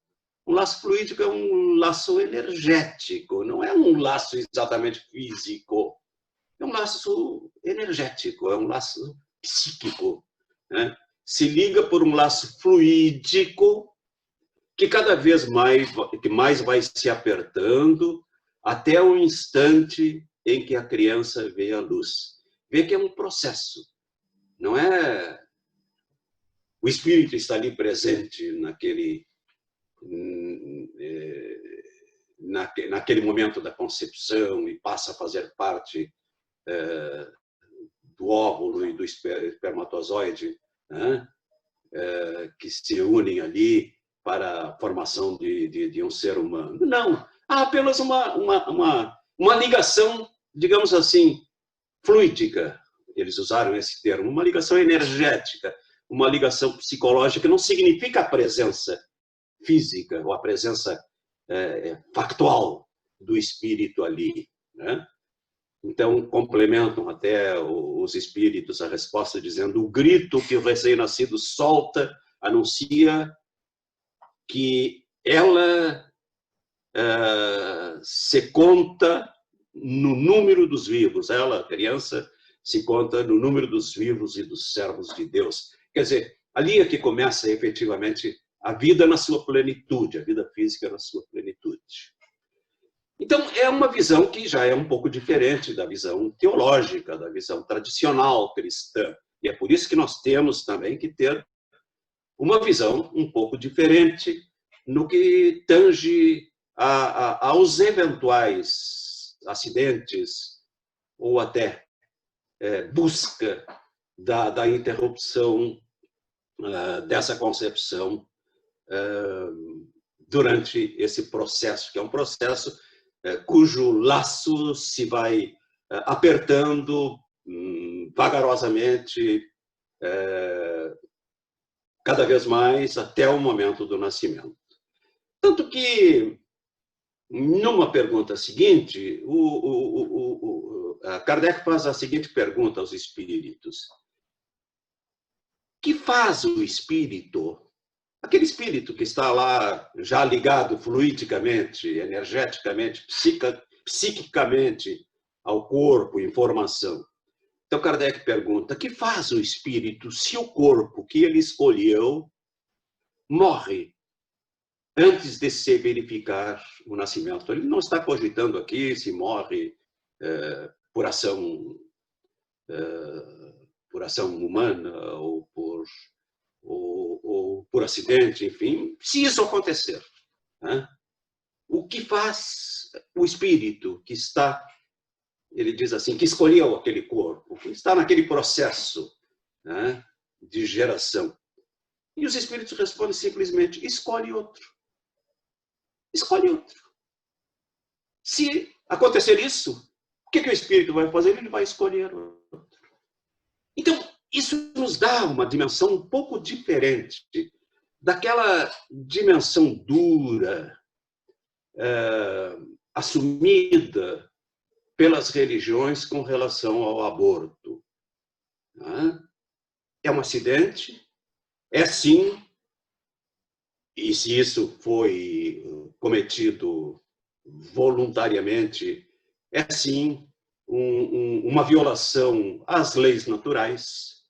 Um laço fluídico é um laço energético, não é um laço exatamente físico. É um laço energético, é um laço psíquico, né? Se liga por um laço fluídico que cada vez mais vai se apertando até o instante em que a criança vê a luz. Vê que é um processo. Não é o espírito está ali presente naquele momento da concepção e passa a fazer parte do óvulo e do espermatozoide, né? Que se unem ali para a formação de um ser humano. Não, há apenas uma ligação, digamos assim, fluídica. Eles usaram esse termo, uma ligação energética, uma ligação psicológica, não significa a presença física ou a presença factual do espírito ali, né? Então, complementam até os espíritos a resposta dizendo: o grito que o recém-nascido solta anuncia que ela se conta no número dos vivos. Ela, a criança, se conta no número dos vivos e dos servos de Deus. Quer dizer, ali é que começa efetivamente a vida na sua plenitude, a vida física na sua plenitude. Então, é uma visão que já é um pouco diferente da visão teológica, da visão tradicional cristã. E é por isso que nós temos também que ter uma visão um pouco diferente no que tange aos eventuais acidentes ou até busca da interrupção dessa concepção durante esse processo, que é um processo cujo laço se vai apertando vagarosamente, cada vez mais, até o momento do nascimento. Tanto que, numa pergunta seguinte, Kardec faz a seguinte pergunta aos espíritos: que faz o espírito, aquele espírito que está lá já ligado fluidicamente, energeticamente, psiquicamente ao corpo, informação? Então Kardec pergunta: que faz o espírito se o corpo que ele escolheu morre antes de se verificar o nascimento? Ele não está cogitando aqui se morre por ação humana ou por acidente, enfim, se isso acontecer, né? O que faz o espírito que está, ele diz assim, que escolheu aquele corpo, que está naquele processo, né, de geração? E os espíritos respondem simplesmente: escolhe outro. Escolhe outro. Se acontecer isso, o que o espírito vai fazer? Ele vai escolher outro. Então, isso nos dá uma dimensão um pouco diferente daquela dimensão dura, assumida pelas religiões com relação ao aborto. É um acidente, é sim, e se isso foi cometido voluntariamente, é sim uma violação às leis naturais,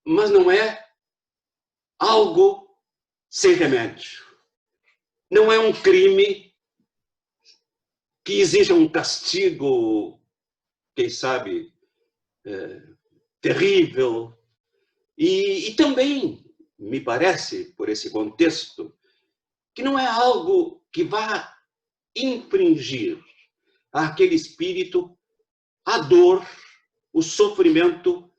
mas não é algo sem remédio. Não é um crime que exija um castigo, quem sabe, terrível. E também, me parece, por esse contexto, que não é algo que vá infringir àquele espírito a dor, o sofrimento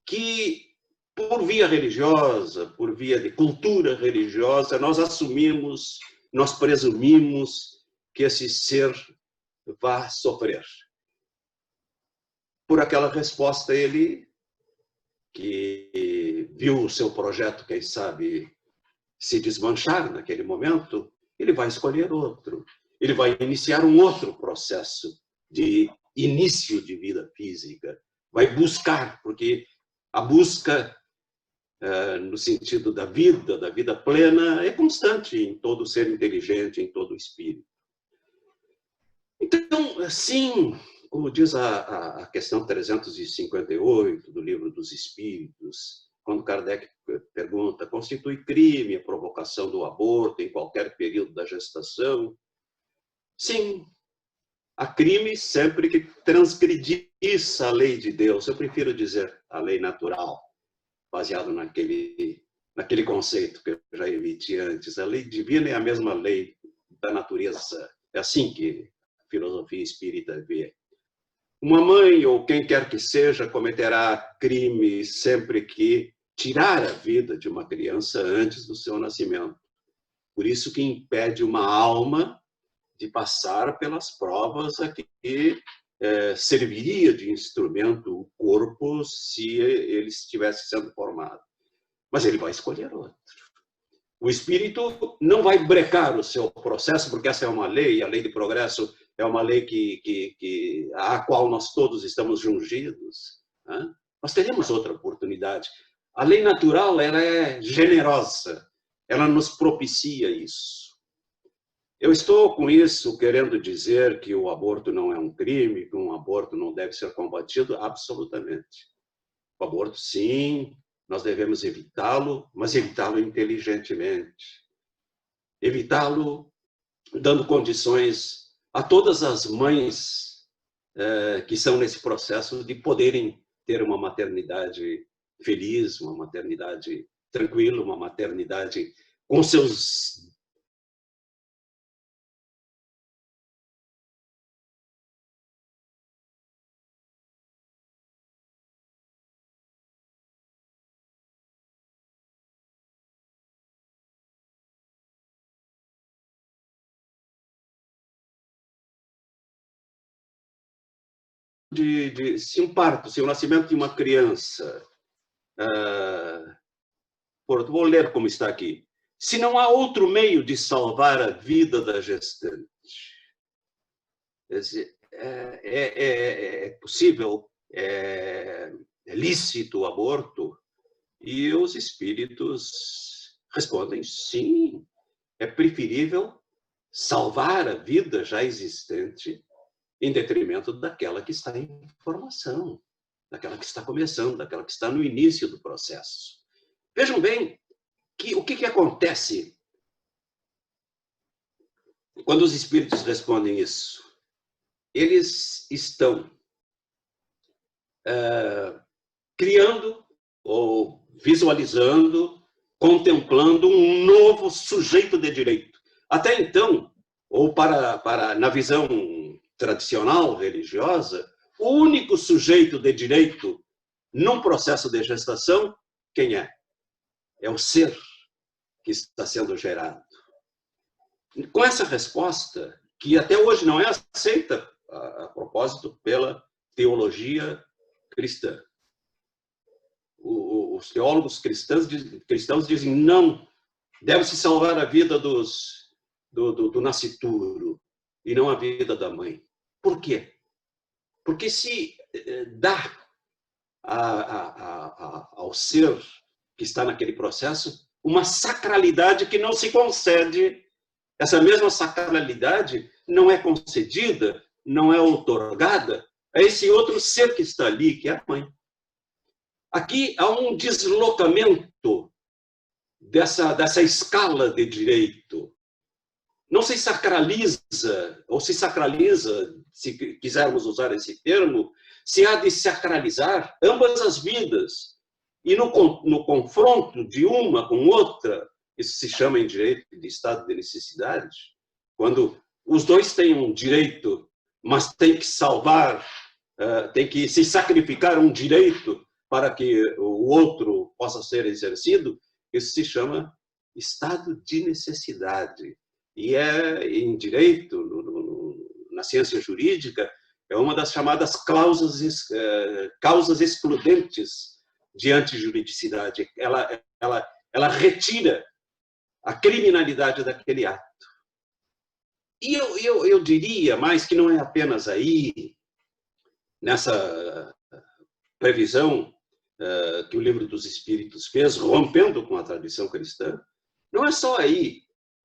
que, por via religiosa, por via de cultura religiosa, nós assumimos, nós presumimos que esse ser vá sofrer. Por aquela resposta, ele, que viu o seu projeto, quem sabe, se desmanchar naquele momento, ele vai escolher outro. Ele vai iniciar um outro processo de início de vida física. Vai buscar, porque a busca, no sentido da vida plena, é constante em todo ser inteligente, em todo espírito. Então, sim, como diz a questão 358 do Livro dos Espíritos, quando Kardec pergunta: constitui crime a provocação do aborto em qualquer período da gestação? Sim, há crime sempre que transgredisse a lei de Deus. Eu prefiro dizer a lei natural, baseado naquele conceito que eu já emiti antes. A lei divina é a mesma lei da natureza. É assim que a filosofia espírita vê. Uma mãe, ou quem quer que seja, cometerá crime sempre que tirar a vida de uma criança antes do seu nascimento. Por isso que impede uma alma de passar pelas provas a que serviria de instrumento o corpo se ele estivesse sendo formado. Mas ele vai escolher outro. O espírito não vai brecar o seu processo, porque essa é uma lei, a lei de progresso é uma lei a qual nós todos estamos jungidos, né? Nós teremos outra oportunidade. A lei natural, ela é generosa, ela nos propicia isso. Eu estou com isso querendo dizer que o aborto não é um crime, que um aborto não deve ser combatido? Absolutamente. O aborto, sim, nós devemos evitá-lo, mas evitá-lo inteligentemente. Evitá-lo dando condições a todas as mães que estão nesse processo de poderem ter uma maternidade feliz, uma maternidade tranquila, uma maternidade com seus se um parto, se o nascimento de uma criança, vou ler como está aqui, se não há outro meio de salvar a vida da gestante, é possível, é lícito o aborto? E os espíritos respondem, sim, é preferível salvar a vida já existente em detrimento daquela que está em formação, daquela que está começando, daquela que está no início do processo. Vejam bem o que acontece quando os espíritos respondem isso. Eles estão criando ou visualizando, contemplando um novo sujeito de direito. Até então, ou na visão tradicional, religiosa, o único sujeito de direito num processo de gestação, quem é? É o ser que está sendo gerado. Com essa resposta, que até hoje não é aceita, a propósito, pela teologia cristã. Os teólogos cristãos dizem, não, deve-se salvar a vida do nascituro e não a vida da mãe. Por quê? Porque se dá ao ser que está naquele processo uma sacralidade que não se concede, essa mesma sacralidade não é concedida, não é outorgada a esse outro ser que está ali, que é a mãe. Aqui há um deslocamento dessa escala de direito. Não se sacraliza, ou se sacraliza, se quisermos usar esse termo, se há de sacralizar ambas as vidas. E no confronto de uma com outra, isso se chama em direito de estado de necessidade, quando os dois têm um direito, mas tem que salvar, tem que se sacrificar um direito para que o outro possa ser exercido, isso se chama estado de necessidade. E em direito, na ciência jurídica, é uma das chamadas causas excludentes de antijuridicidade. Ela retira a criminalidade daquele ato. E eu diria mais que não é apenas aí, nessa previsão que o Livro dos Espíritos fez, rompendo com a tradição cristã, não é só aí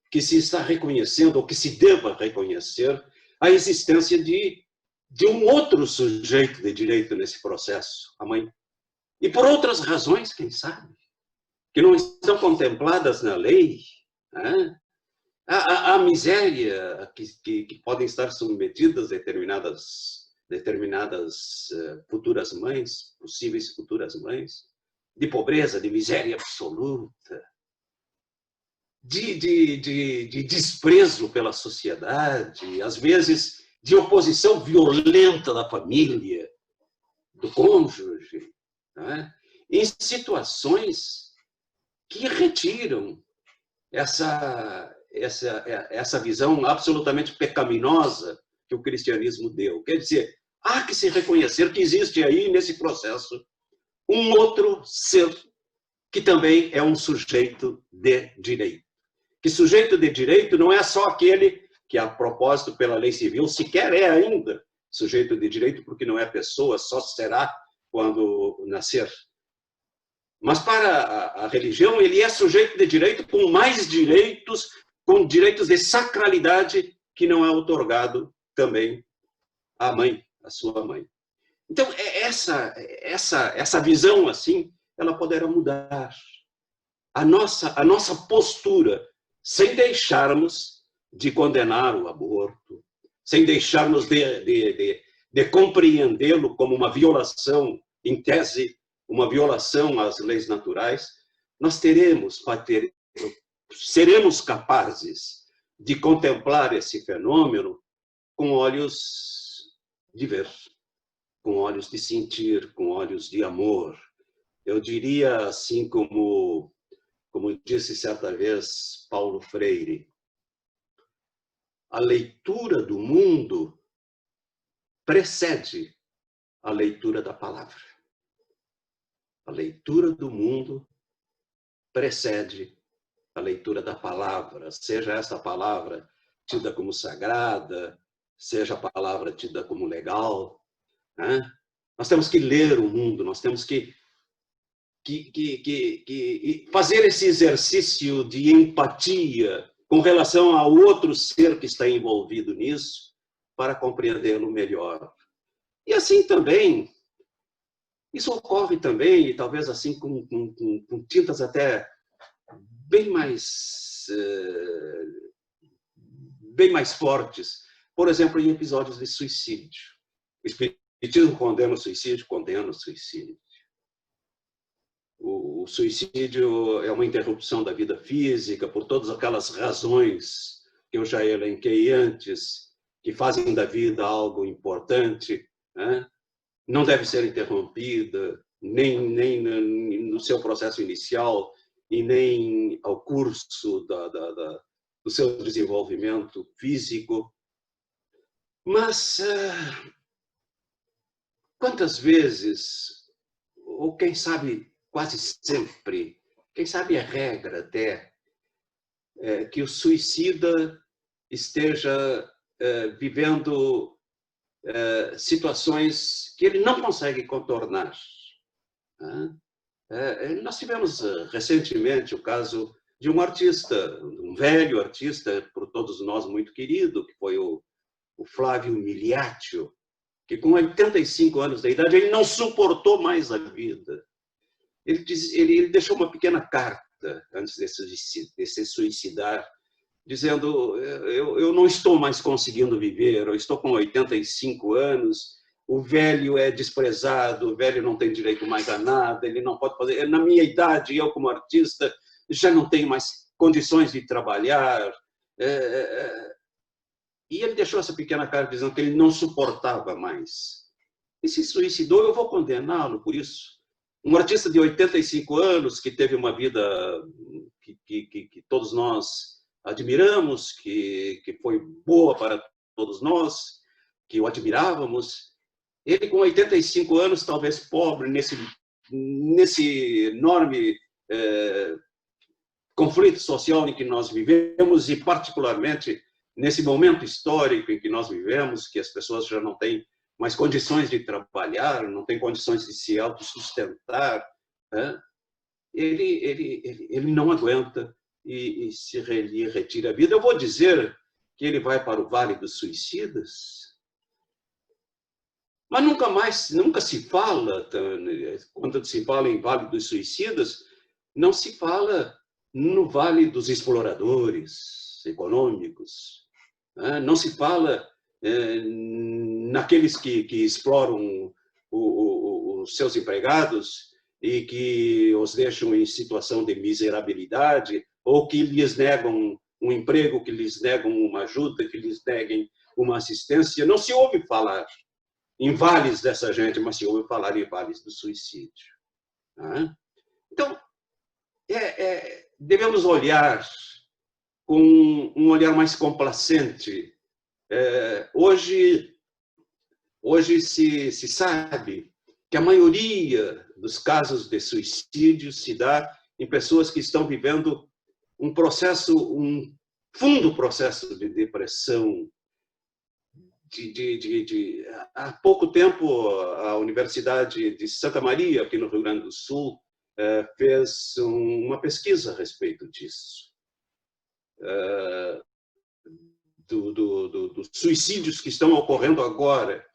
que se está reconhecendo, ou que se deva reconhecer, a existência de um outro sujeito de direito nesse processo, a mãe. E por outras razões, quem sabe, que não estão contempladas na lei, né? A miséria que podem estar submetidas determinadas futuras mães, possíveis futuras mães, de pobreza, de miséria absoluta, de desprezo pela sociedade, às vezes de oposição violenta da família, do cônjuge, né? Em situações que retiram essa visão absolutamente pecaminosa que o cristianismo deu. Quer dizer, há que se reconhecer que existe aí, nesse processo, um outro ser que também é um sujeito de direito. Que sujeito de direito não é só aquele que, a propósito, pela lei civil, sequer é ainda sujeito de direito, porque não é pessoa, só será quando nascer. Mas para a religião, ele é sujeito de direito com mais direitos, com direitos de sacralidade que não é outorgado também à mãe, à sua mãe. Então, essa visão, assim, ela poderá mudar a nossa postura, sem deixarmos de condenar o aborto, sem deixarmos de compreendê-lo como uma violação, em tese, uma violação às leis naturais. Nós seremos capazes de contemplar esse fenômeno com olhos de ver, com olhos de sentir, com olhos de amor. Eu diria, assim como disse certa vez Paulo Freire, a leitura do mundo precede a leitura da palavra. A leitura do mundo precede a leitura da palavra, seja essa palavra tida como sagrada, seja a palavra tida como legal, né? Nós temos que ler o mundo, nós temos que fazer esse exercício de empatia com relação ao outro ser que está envolvido nisso, para compreendê-lo melhor. E assim também, isso ocorre também, e talvez assim com tintas até bem mais fortes, por exemplo, em episódios de suicídio. O espiritismo condena o suicídio, condena o suicídio. O suicídio é uma interrupção da vida física por todas aquelas razões que eu já elenquei antes, que fazem da vida algo importante, né? Não deve ser interrompida, nem no seu processo inicial, e nem ao curso do seu desenvolvimento físico. Mas quantas vezes, ou quem sabe quase sempre, quem sabe é regra até, que o suicida esteja vivendo situações que ele não consegue contornar. Nós tivemos recentemente o caso de um artista, um velho artista, por todos nós muito querido, que foi o Flávio Miliaccio, que com 85 anos de idade, ele não suportou mais a vida. Ele deixou uma pequena carta antes de se suicidar, dizendo: eu não estou mais conseguindo viver, eu estou com 85 anos, o velho é desprezado, o velho não tem direito mais a nada, ele não pode fazer. Na minha idade, eu como artista, já não tenho mais condições de trabalhar. E ele deixou essa pequena carta dizendo que ele não suportava mais. E se suicidou, eu vou condená-lo por isso. Um artista de 85 anos, que teve uma vida que todos nós admiramos, que foi boa para todos nós, que o admirávamos. Ele, com 85 anos, talvez pobre, nesse enorme conflito social em que nós vivemos, e particularmente nesse momento histórico em que nós vivemos, que as pessoas já não têm mais condições de trabalhar, não têm condições de se autossustentar, né? Ele não aguenta e se retira a vida. Eu vou dizer que ele vai para o Vale dos Suicidas, mas nunca se fala, quando se fala em Vale dos Suicidas, não se fala no Vale dos Exploradores Econômicos, né? Não se fala naqueles que exploram os seus empregados e que os deixam em situação de miserabilidade, ou que lhes negam um emprego, que lhes negam uma ajuda, que lhes neguem uma assistência. Não se ouve falar em vales dessa gente, mas se ouve falar em vales do suicídio. Então, devemos olhar com um olhar mais complacente. Hoje se sabe que a maioria dos casos de suicídio se dá em pessoas que estão vivendo um processo fundo processo de depressão. Há pouco tempo, a Universidade de Santa Maria, aqui no Rio Grande do Sul, fez uma pesquisa a respeito disso. Dos suicídios que estão ocorrendo agora,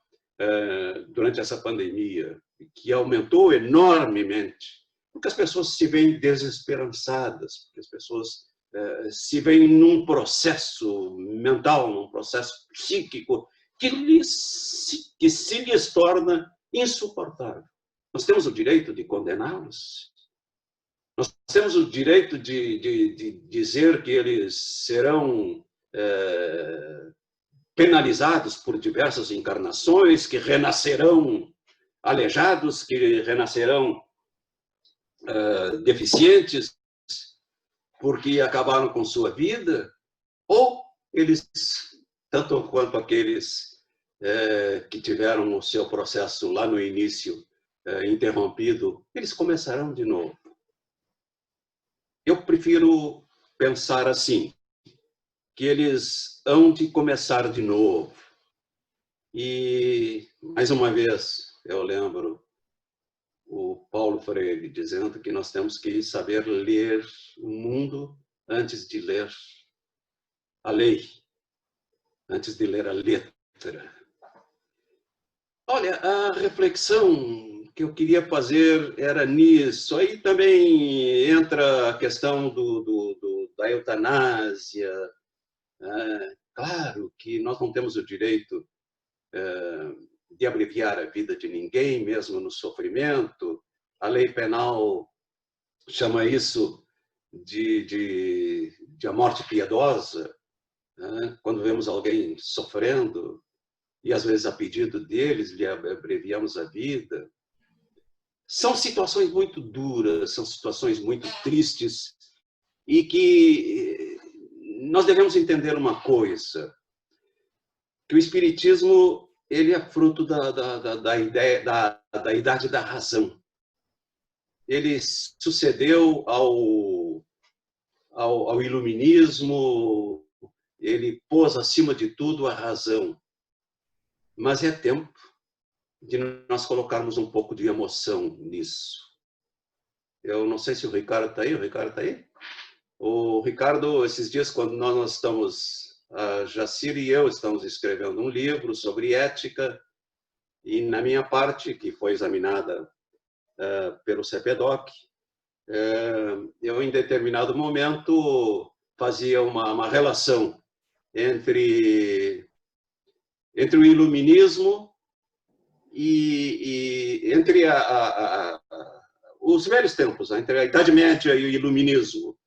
durante essa pandemia, que aumentou enormemente, porque as pessoas se veem desesperançadas, porque as pessoas se veem num processo mental, num processo psíquico, que se lhes torna insuportável. Nós temos o direito de condená-los? Nós temos o direito de dizer que eles serão penalizados por diversas encarnações, que renascerão aleijados, que renascerão deficientes, porque acabaram com sua vida? Ou eles, tanto quanto aqueles que tiveram o seu processo lá no início interrompido, eles começarão de novo? Eu prefiro pensar assim, que eles hão de começar de novo. E, mais uma vez, eu lembro o Paulo Freire dizendo que nós temos que saber ler o mundo antes de ler a lei, antes de ler a letra. Olha, a reflexão que eu queria fazer era nisso. Aí também entra a questão da eutanásia. Claro que nós não temos o direito de abreviar a vida de ninguém, mesmo no sofrimento. A lei penal chama isso de a morte piedosa, quando vemos alguém sofrendo, e às vezes a pedido deles lhe abreviamos a vida. São situações muito duras, são situações muito tristes, e que nós devemos entender uma coisa, que o Espiritismo ele é fruto da idade da razão. Ele sucedeu ao iluminismo, ele pôs acima de tudo a razão. Mas é tempo de nós colocarmos um pouco de emoção nisso. Eu não sei se o Ricardo está aí. O Ricardo está aí? O Ricardo, esses dias, quando nós estamos, a Jacir e eu estamos escrevendo um livro sobre ética, e na minha parte, que foi examinada pelo CPDOC, eu, em determinado momento, fazia uma relação entre o iluminismo e entre os velhos tempos, entre a Idade Média e o iluminismo,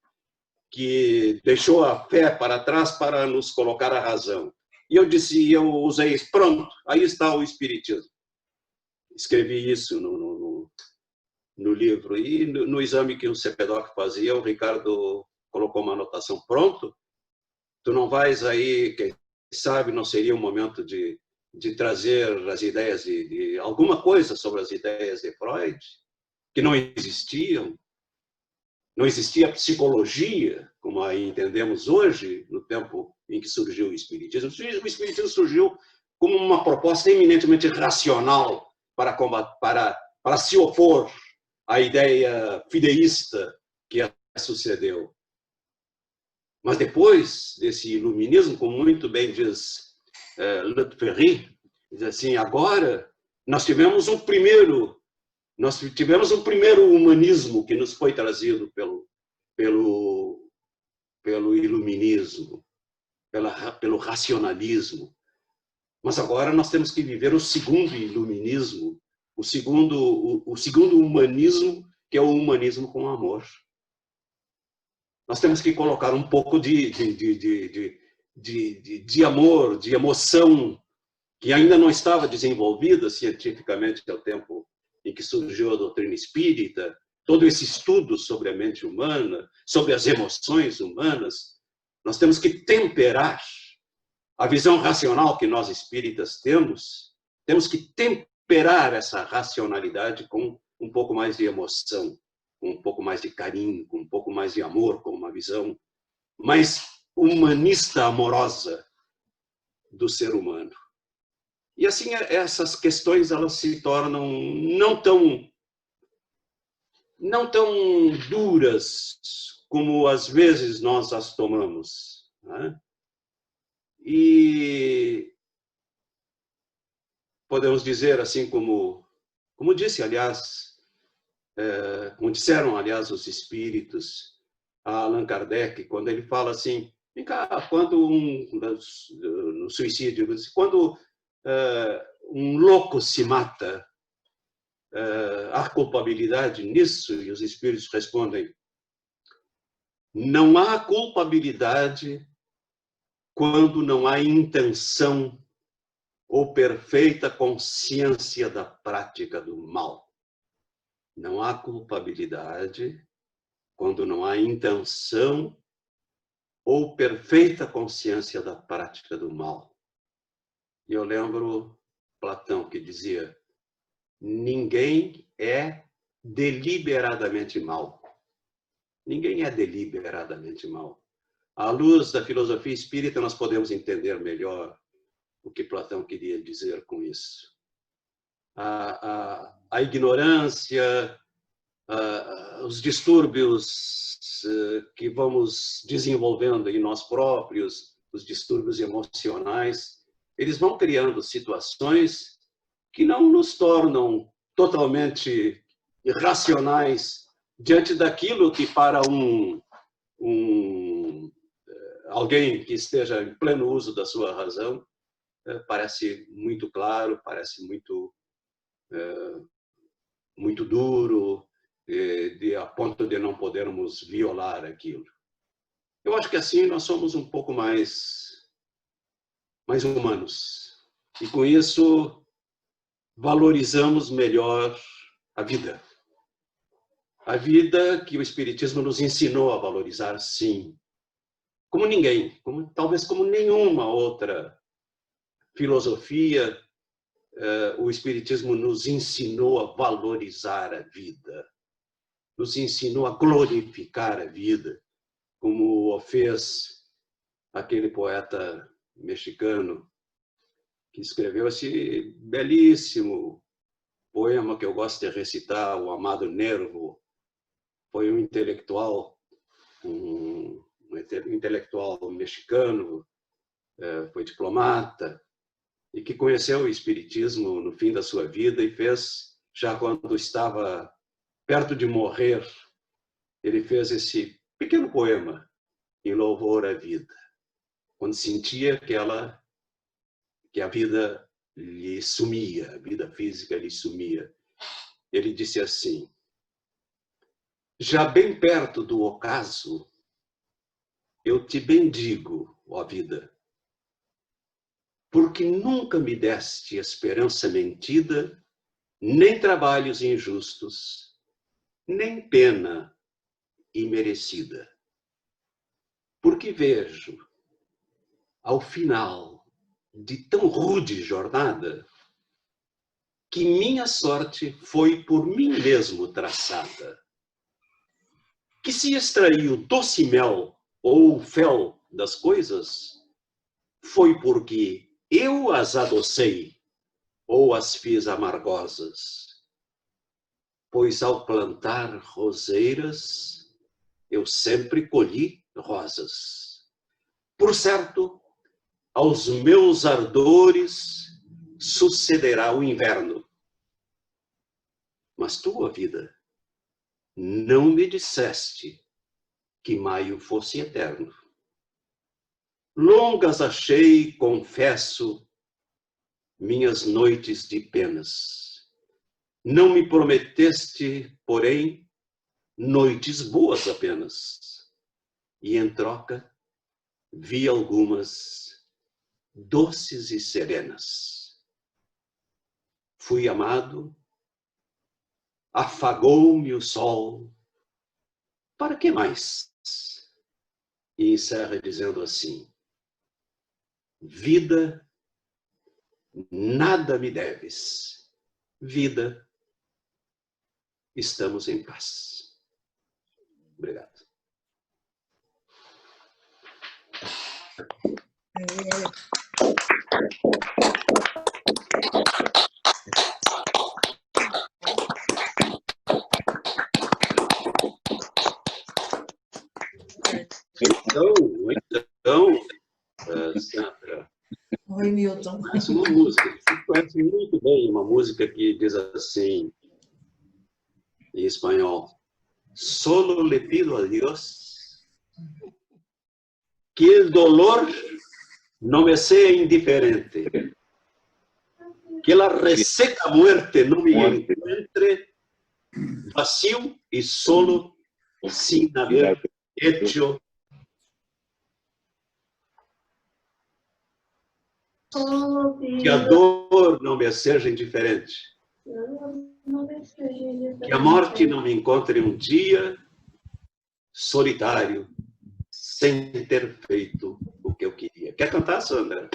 que deixou a fé para trás para nos colocar a razão. E eu usei, pronto, aí está o Espiritismo. Escrevi isso no livro. E no exame que o CPDOC fazia, o Ricardo colocou uma anotação, pronto, tu não vais aí, quem sabe, não seria um momento de trazer as ideias de alguma coisa sobre as ideias de Freud, que não existiam. Não existia psicologia, como a entendemos hoje, no tempo em que surgiu o Espiritismo. O Espiritismo surgiu como uma proposta eminentemente racional para se opor à ideia fideísta que a sucedeu. Mas depois desse iluminismo, como muito bem diz Le Ferry, diz assim, agora nós tivemos um primeiro humanismo que nos foi trazido pelo iluminismo, pelo racionalismo. Mas agora nós temos que viver o segundo iluminismo, o segundo humanismo, que é o humanismo com amor. Nós temos que colocar um pouco de amor, de emoção, que ainda não estava desenvolvida cientificamente ao tempo em que surgiu a doutrina espírita, todo esse estudo sobre a mente humana, sobre as emoções humanas. Nós temos que temperar a visão racional que nós espíritas temos que temperar essa racionalidade com um pouco mais de emoção, com um pouco mais de carinho, com um pouco mais de amor, com uma visão mais humanista amorosa do ser humano. E assim, essas questões elas se tornam não tão duras como às vezes nós as tomamos, né? E podemos dizer assim, como disse, aliás, como disseram, aliás, os espíritos a Allan Kardec, quando ele fala assim, vem cá, quando no suicídio, quando um louco se mata, há culpabilidade nisso? E os espíritos respondem, não há culpabilidade quando não há intenção ou perfeita consciência da prática do mal. Não há culpabilidade quando não há intenção ou perfeita consciência da prática do mal. E eu lembro Platão que dizia, ninguém é deliberadamente mal. Ninguém é deliberadamente mal. À luz da filosofia espírita, nós podemos entender melhor o que Platão queria dizer com isso. A ignorância, os distúrbios que vamos desenvolvendo em nós próprios, os distúrbios emocionais, eles vão criando situações que não nos tornam totalmente irracionais diante daquilo que para alguém que esteja em pleno uso da sua razão parece muito claro, parece muito duro, a ponto de não podermos violar aquilo. Eu acho que assim nós somos um pouco mais humanos. E com isso valorizamos melhor a vida. A vida que o Espiritismo nos ensinou a valorizar, sim. Como ninguém, talvez como nenhuma outra filosofia, o Espiritismo nos ensinou a valorizar a vida, nos ensinou a glorificar a vida, como o fez aquele poeta mexicano que escreveu esse belíssimo poema que eu gosto de recitar, o Amado Nervo. Foi um intelectual mexicano, foi diplomata, e que conheceu o Espiritismo no fim da sua vida e fez, já quando estava perto de morrer, ele fez esse pequeno poema em louvor à vida, quando sentia que a vida lhe sumia, a vida física lhe sumia. Ele disse assim, já bem perto do ocaso, eu te bendigo, ó vida, porque nunca me deste esperança mentida, nem trabalhos injustos, nem pena imerecida. Porque vejo, ao final de tão rude jornada, que minha sorte foi por mim mesmo traçada, que se extraiu doce mel ou fel das coisas, foi porque eu as adocei ou as fiz amargosas. Pois ao plantar roseiras, eu sempre colhi rosas. Por certo, aos meus ardores sucederá o inverno. Mas tua vida, não me disseste que maio fosse eterno. Longas achei, confesso, minhas noites de penas. Não me prometeste, porém, noites boas apenas. E em troca, vi algumas doces e serenas. Fui amado, afagou-me o sol. Para que mais? E encerra dizendo assim, vida, nada me deves. Vida, estamos em paz. Obrigado. Sandra, Oi, Milton. conhece uma música, você conhece muito bem uma música que diz assim, em espanhol: Solo le pido a Dios que el dolor no me sea indiferente, que la reseca muerte no me encuentre vacío y solo sin haber hecho que a dor não me seja indiferente, que a morte não me encontre um dia solitário, sem ter feito o que eu queria. Quer cantar, Sandra?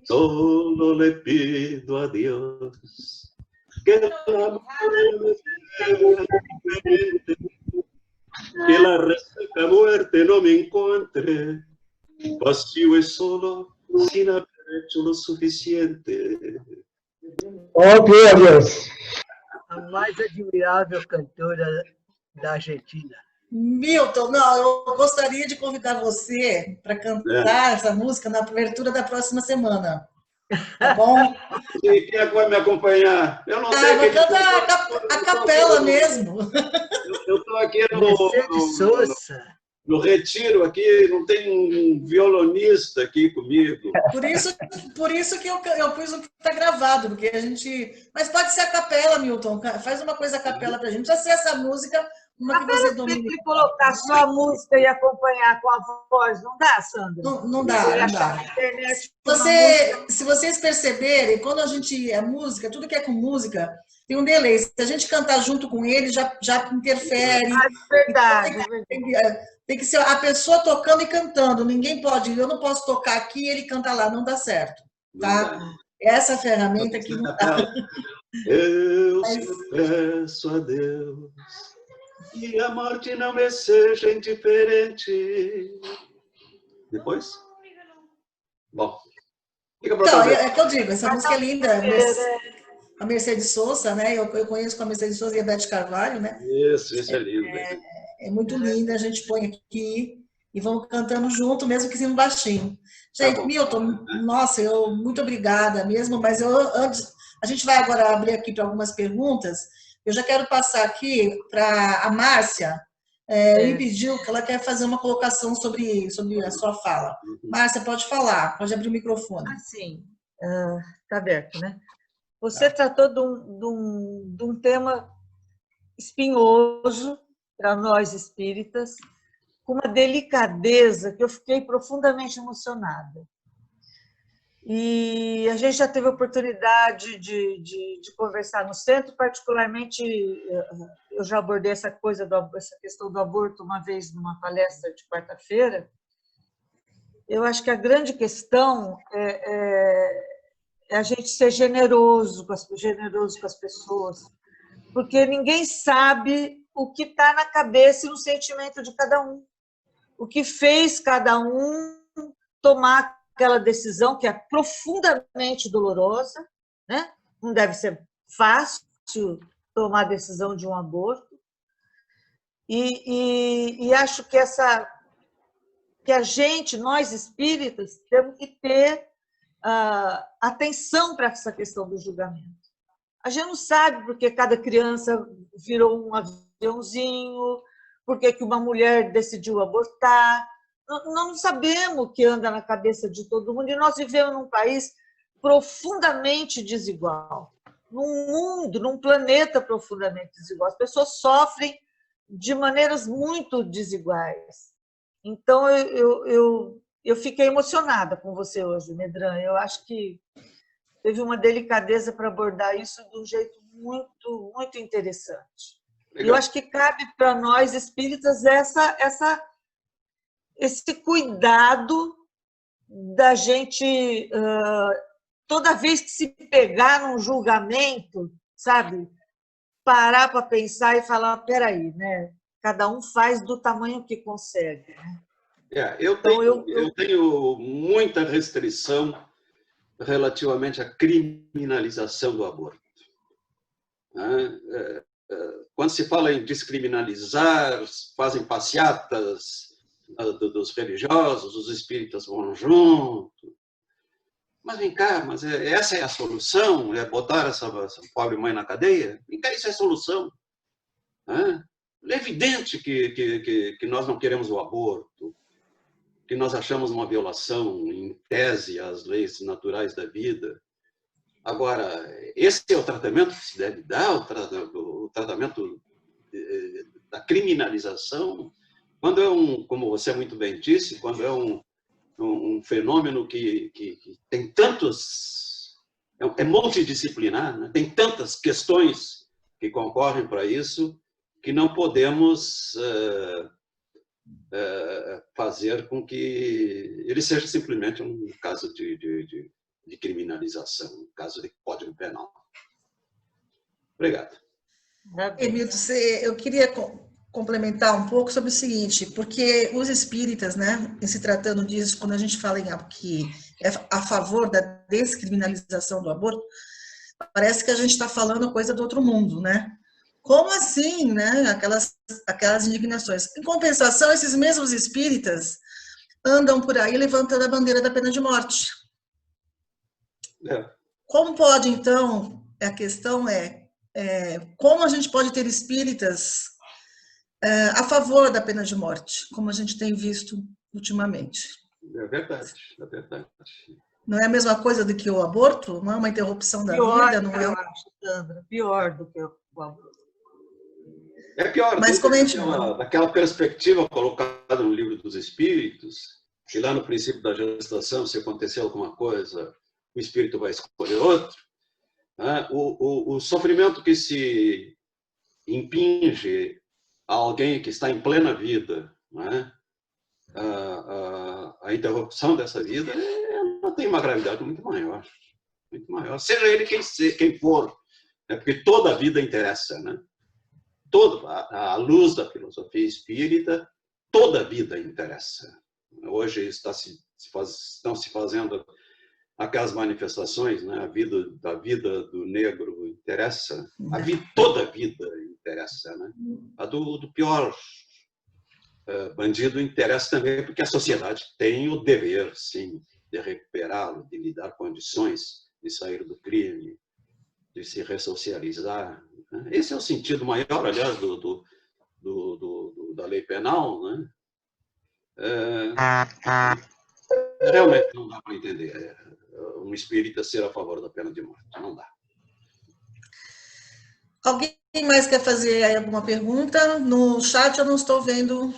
Solo le pido a Dios que la reseca muerte no me encuentre vacío y solo sin haber hecho lo suficiente. Oh, Deus! A mais admirável cantora da Argentina. Milton, não, eu gostaria de convidar você para cantar essa música na abertura da próxima semana. Tá bom? E quem é que vai me acompanhar? Eu não sei. Vai cantar a capela mesmo. Eu estou aqui Mercedes Sosa. no retiro, aqui não tem um violonista aqui comigo. Por isso que eu pus o que está gravado, porque a gente... Mas pode ser a capela, Milton. Faz uma coisa a capela para a gente. Não precisa ser essa música, uma que você domina. Se colocar só a música e acompanhar com a voz, não dá, Sandra? Não dá, não dá. Se vocês perceberem, quando a gente é música, tudo que é com música, tem um delay. Se a gente cantar junto com ele, já interfere. É verdade. Tem que ser a pessoa tocando e cantando. Ninguém pode, eu não posso tocar aqui e ele canta lá, não dá certo. Tá? Essa ferramenta aqui não dá. Eu peço a Deus que a morte não me seja indiferente. Depois? Bom. Então, é que eu digo, essa música é linda. A Mercedes Sosa, né? Eu conheço com a Mercedes Sosa e a Beth Carvalho, né? Isso é lindo. É muito linda, a gente põe aqui e vamos cantando junto, mesmo que sendo baixinho. Gente, tá, Milton, nossa, muito obrigada mesmo, mas antes, a gente vai agora abrir aqui para algumas perguntas. Eu já quero passar aqui para a Márcia, me pediu que ela quer fazer uma colocação sobre a sua fala. Márcia, pode falar, pode abrir o microfone. Ah, sim, está aberto, né? Você tratou de um tema espinhoso para nós espíritas, com uma delicadeza que eu fiquei profundamente emocionada. E a gente já teve a oportunidade de conversar no centro, particularmente, eu já abordei essa questão do aborto uma vez numa palestra de quarta-feira. Eu acho que a grande questão é a gente ser generoso com as pessoas, porque ninguém sabe o que está na cabeça e no sentimento de cada um, o que fez cada um tomar aquela decisão que é profundamente dolorosa, né? Não deve ser fácil tomar a decisão de um aborto, e acho que a gente, nós espíritas, temos que ter atenção para essa questão do julgamento. A gente não sabe porque cada criança virou um aviãozinho, porque uma mulher decidiu abortar. Nós não sabemos o que anda na cabeça de todo mundo, e nós vivemos num país profundamente desigual, num mundo, num planeta profundamente desigual. As pessoas sofrem de maneiras muito desiguais. Então, eu fiquei emocionada com você hoje, Medran. Eu acho que teve uma delicadeza para abordar isso de um jeito muito, muito interessante. Legal. Eu acho que cabe para nós espíritas esse cuidado da gente, toda vez que se pegar num julgamento, sabe, parar para pensar e falar, peraí, né? Cada um faz do tamanho que consegue. Né? Eu tenho muita restrição relativamente à criminalização do aborto. Quando se fala em descriminalizar, fazem passeatas dos religiosos, os espíritas vão junto. Mas vem cá, essa é a solução? É botar essa pobre mãe na cadeia? Vem cá, isso é a solução. É evidente que nós não queremos o aborto, que nós achamos uma violação, em tese, às leis naturais da vida. Agora, esse é o tratamento que se deve dar, o tratamento da criminalização, quando é como você muito bem disse, quando é um fenômeno que tem tantos... É multidisciplinar, né? Tem tantas questões que concorrem para isso, que não podemos fazer com que ele seja simplesmente um caso de criminalização, um caso de código penal. Obrigado. Milton, eu queria complementar um pouco sobre o seguinte, porque os espíritas, né, em se tratando disso, quando a gente fala que é a favor da descriminalização do aborto, parece que a gente está falando coisa do outro mundo, né? Como assim, né? Aquelas indignações. Em compensação, esses mesmos espíritas andam por aí levantando a bandeira da pena de morte. Como pode, então, a questão como a gente pode ter espíritas a favor da pena de morte, como a gente tem visto ultimamente? É verdade, é verdade. Não é a mesma coisa do que o aborto? Não é uma interrupção da vida? Não é... Eu acho, Sandra, pior do que o aborto. É pior, mas daquela perspectiva colocada no Livro dos Espíritos, que lá no princípio da gestação, se acontecer alguma coisa, o espírito vai escolher outro. Né? O sofrimento que se impinge a alguém que está em plena vida, né? A interrupção dessa vida, ela tem uma gravidade muito maior. Muito maior. Seja ele quem for, né? Porque toda a vida interessa, né? À luz da filosofia espírita, toda a vida interessa. Hoje estão se fazendo aquelas manifestações, né? A vida do negro interessa, toda a vida interessa, né? A do pior bandido interessa também, porque a sociedade tem o dever, sim, de recuperá-lo, de lhe dar condições de sair do crime, de se ressocializar. Esse é o sentido maior, aliás, da lei penal, né? Realmente não dá para entender um espírita ser a favor da pena de morte, não dá. Alguém mais quer fazer alguma pergunta? No chat eu não estou vendo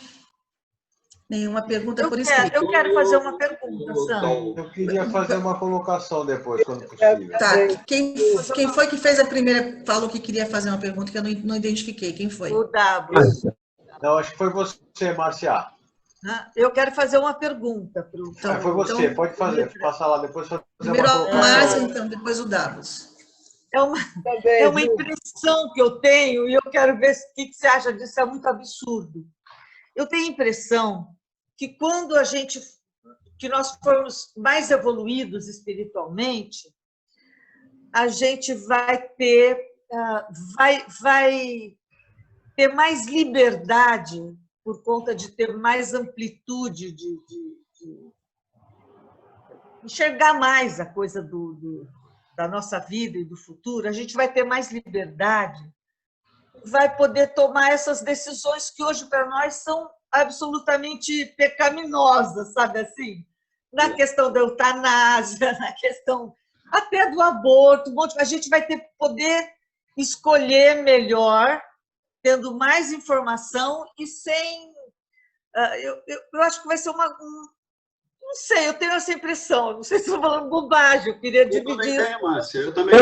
nenhuma pergunta por escrito. Eu quero fazer uma pergunta, Sandra. Eu queria fazer uma colocação depois, quando possível. Tá, quem foi que fez a primeira, falou que queria fazer uma pergunta que eu não identifiquei? Quem foi? O W. Não, acho que foi você, Marcia. Eu quero fazer uma pergunta. Foi você, então, pode fazer, passar lá depois. Primeiro o Márcio, então, depois o Davos. É uma impressão que eu tenho, e eu quero ver o que você acha disso, é muito absurdo. Eu tenho a impressão que quando que nós formos mais evoluídos espiritualmente, a gente vai ter mais liberdade por conta de ter mais amplitude de enxergar mais a coisa da nossa vida e do futuro. A gente vai ter mais liberdade, vai poder tomar essas decisões que hoje para nós são absolutamente pecaminosas, sabe assim? Na questão da eutanásia, na questão até do aborto, a gente vai poder escolher melhor, tendo mais informação e sem... Eu acho que vai ser não sei, eu tenho essa impressão, não sei se estou falando bobagem, eu queria dividir... Eu também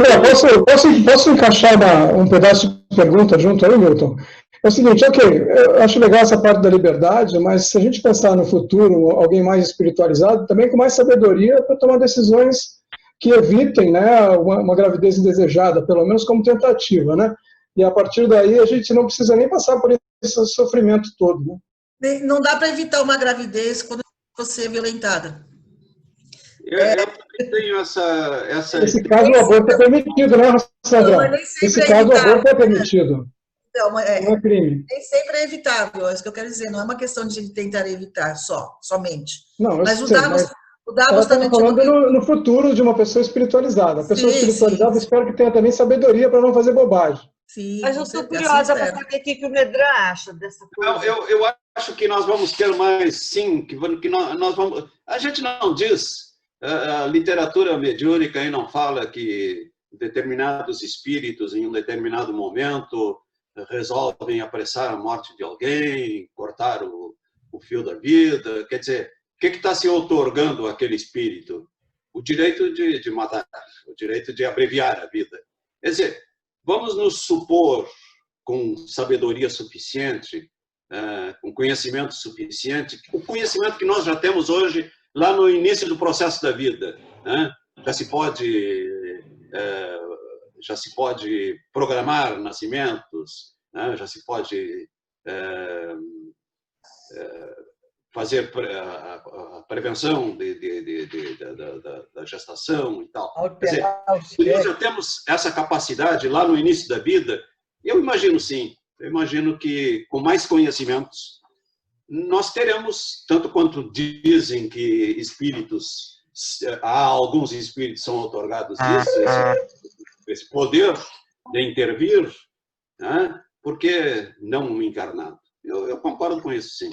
posso encaixar um pedaço de pergunta junto aí, Milton? É o seguinte, eu acho legal essa parte da liberdade, mas se a gente pensar no futuro, alguém mais espiritualizado, também com mais sabedoria para tomar decisões que evitem, né, uma gravidez indesejada, pelo menos como tentativa, né? E a partir daí a gente não precisa nem passar por esse sofrimento todo, né? Não dá para evitar uma gravidez quando você violentada. Eu também tenho essa... Nesse caso, o aborto é permitido, né, Sandra? Nesse caso, o aborto é permitido. Não, não é crime. Nem sempre é evitável, é isso que eu quero dizer. Não é uma questão de tentar evitar somente. Não, mas o Davos também falando no futuro de uma pessoa espiritualizada. A pessoa espiritualizada, sim. espero que tenha também sabedoria para não fazer bobagem. Sim, mas eu estou curiosa para saber o que o Medran acha dessa coisa. Eu acho que nós vamos ter mais, sim, que nós vamos... A gente não diz, a literatura mediúnica aí não fala que determinados espíritos, em um determinado momento, resolvem apressar a morte de alguém, cortar o fio da vida. Quer dizer, o que está se outorgando àquele espírito? O direito de matar, o direito de abreviar a vida. Quer dizer, vamos nos supor, com sabedoria suficiente, com conhecimento suficiente, o conhecimento que nós já temos hoje, lá no início do processo da vida. Já se pode programar nascimentos, já se pode fazer a prevenção da gestação e tal. Quer dizer, nós já temos essa capacidade lá no início da vida. Eu imagino, sim, eu imagino que com mais conhecimentos nós teremos, tanto quanto dizem que espíritos, há alguns espíritos são outorgados esse poder de intervir, por que não um encarnado? Eu concordo com isso, sim.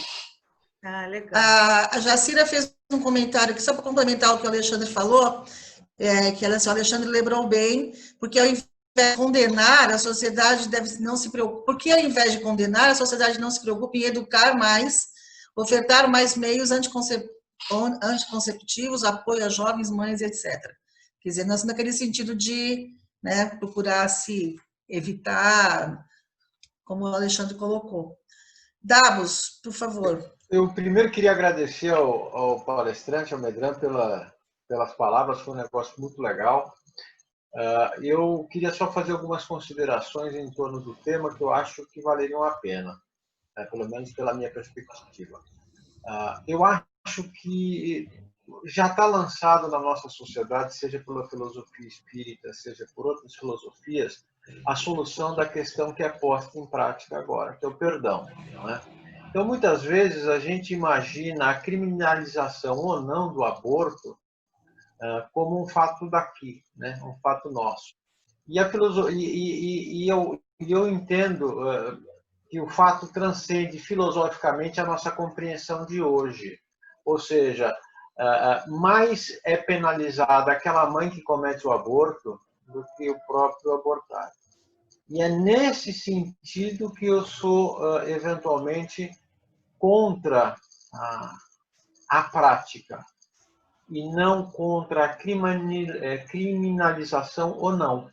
Legal. A Jacira fez um comentário que, só para complementar o que o Alexandre falou, que o Alexandre lembrou bem, porque ao invés de condenar, a sociedade não se preocupa. Porque ao invés de condenar, a sociedade não se preocupa em educar mais, ofertar mais meios anticonceptivos, apoio a jovens, mães, etc. Quer dizer, nós naquele sentido de procurar se evitar, como o Alexandre colocou. Davos, por favor. Eu primeiro queria agradecer ao palestrante, ao Medran, pelas palavras, foi um negócio muito legal. Eu queria só fazer algumas considerações em torno do tema que eu acho que valeriam a pena, pelo menos pela minha perspectiva. Eu acho que já está lançado na nossa sociedade, seja pela filosofia espírita, seja por outras filosofias, a solução da questão que é posta em prática agora, que é o perdão. Não é? Então, muitas vezes, a gente imagina a criminalização ou não do aborto como um fato daqui, né? Um fato nosso. E eu entendo que o fato transcende filosoficamente a nossa compreensão de hoje. Ou seja, mais é penalizada aquela mãe que comete o aborto do que o próprio abortado. E é nesse sentido que eu sou, eventualmente, contra a prática e não contra a criminalização ou não.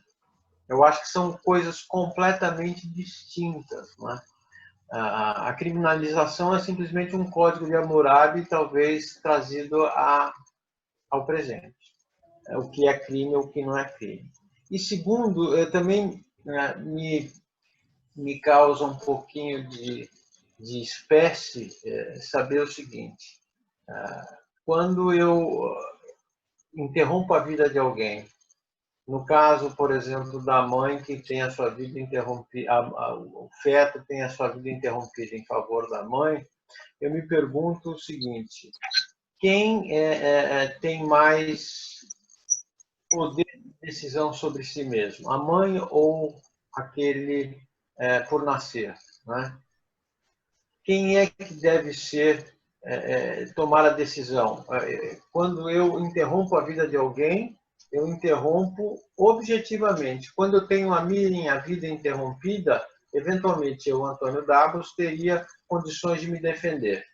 Eu acho que são coisas completamente distintas. Não é? A criminalização é simplesmente um código de Hammurabi, talvez trazido ao presente. O que é crime ou o que não é crime. E segundo, também me causa um pouquinho de espécie saber o seguinte: quando eu interrompo a vida de alguém, no caso, por exemplo, da mãe que tem a sua vida interrompida, o feto tem a sua vida interrompida em favor da mãe, eu me pergunto o seguinte: quem tem mais poder de decisão sobre si mesmo, a mãe ou aquele por nascer, né? Quem é que deve tomar a decisão? Quando eu interrompo a vida de alguém, eu interrompo objetivamente. Quando eu tenho a minha vida interrompida, eventualmente eu, Antônio Davos, teria condições de me defender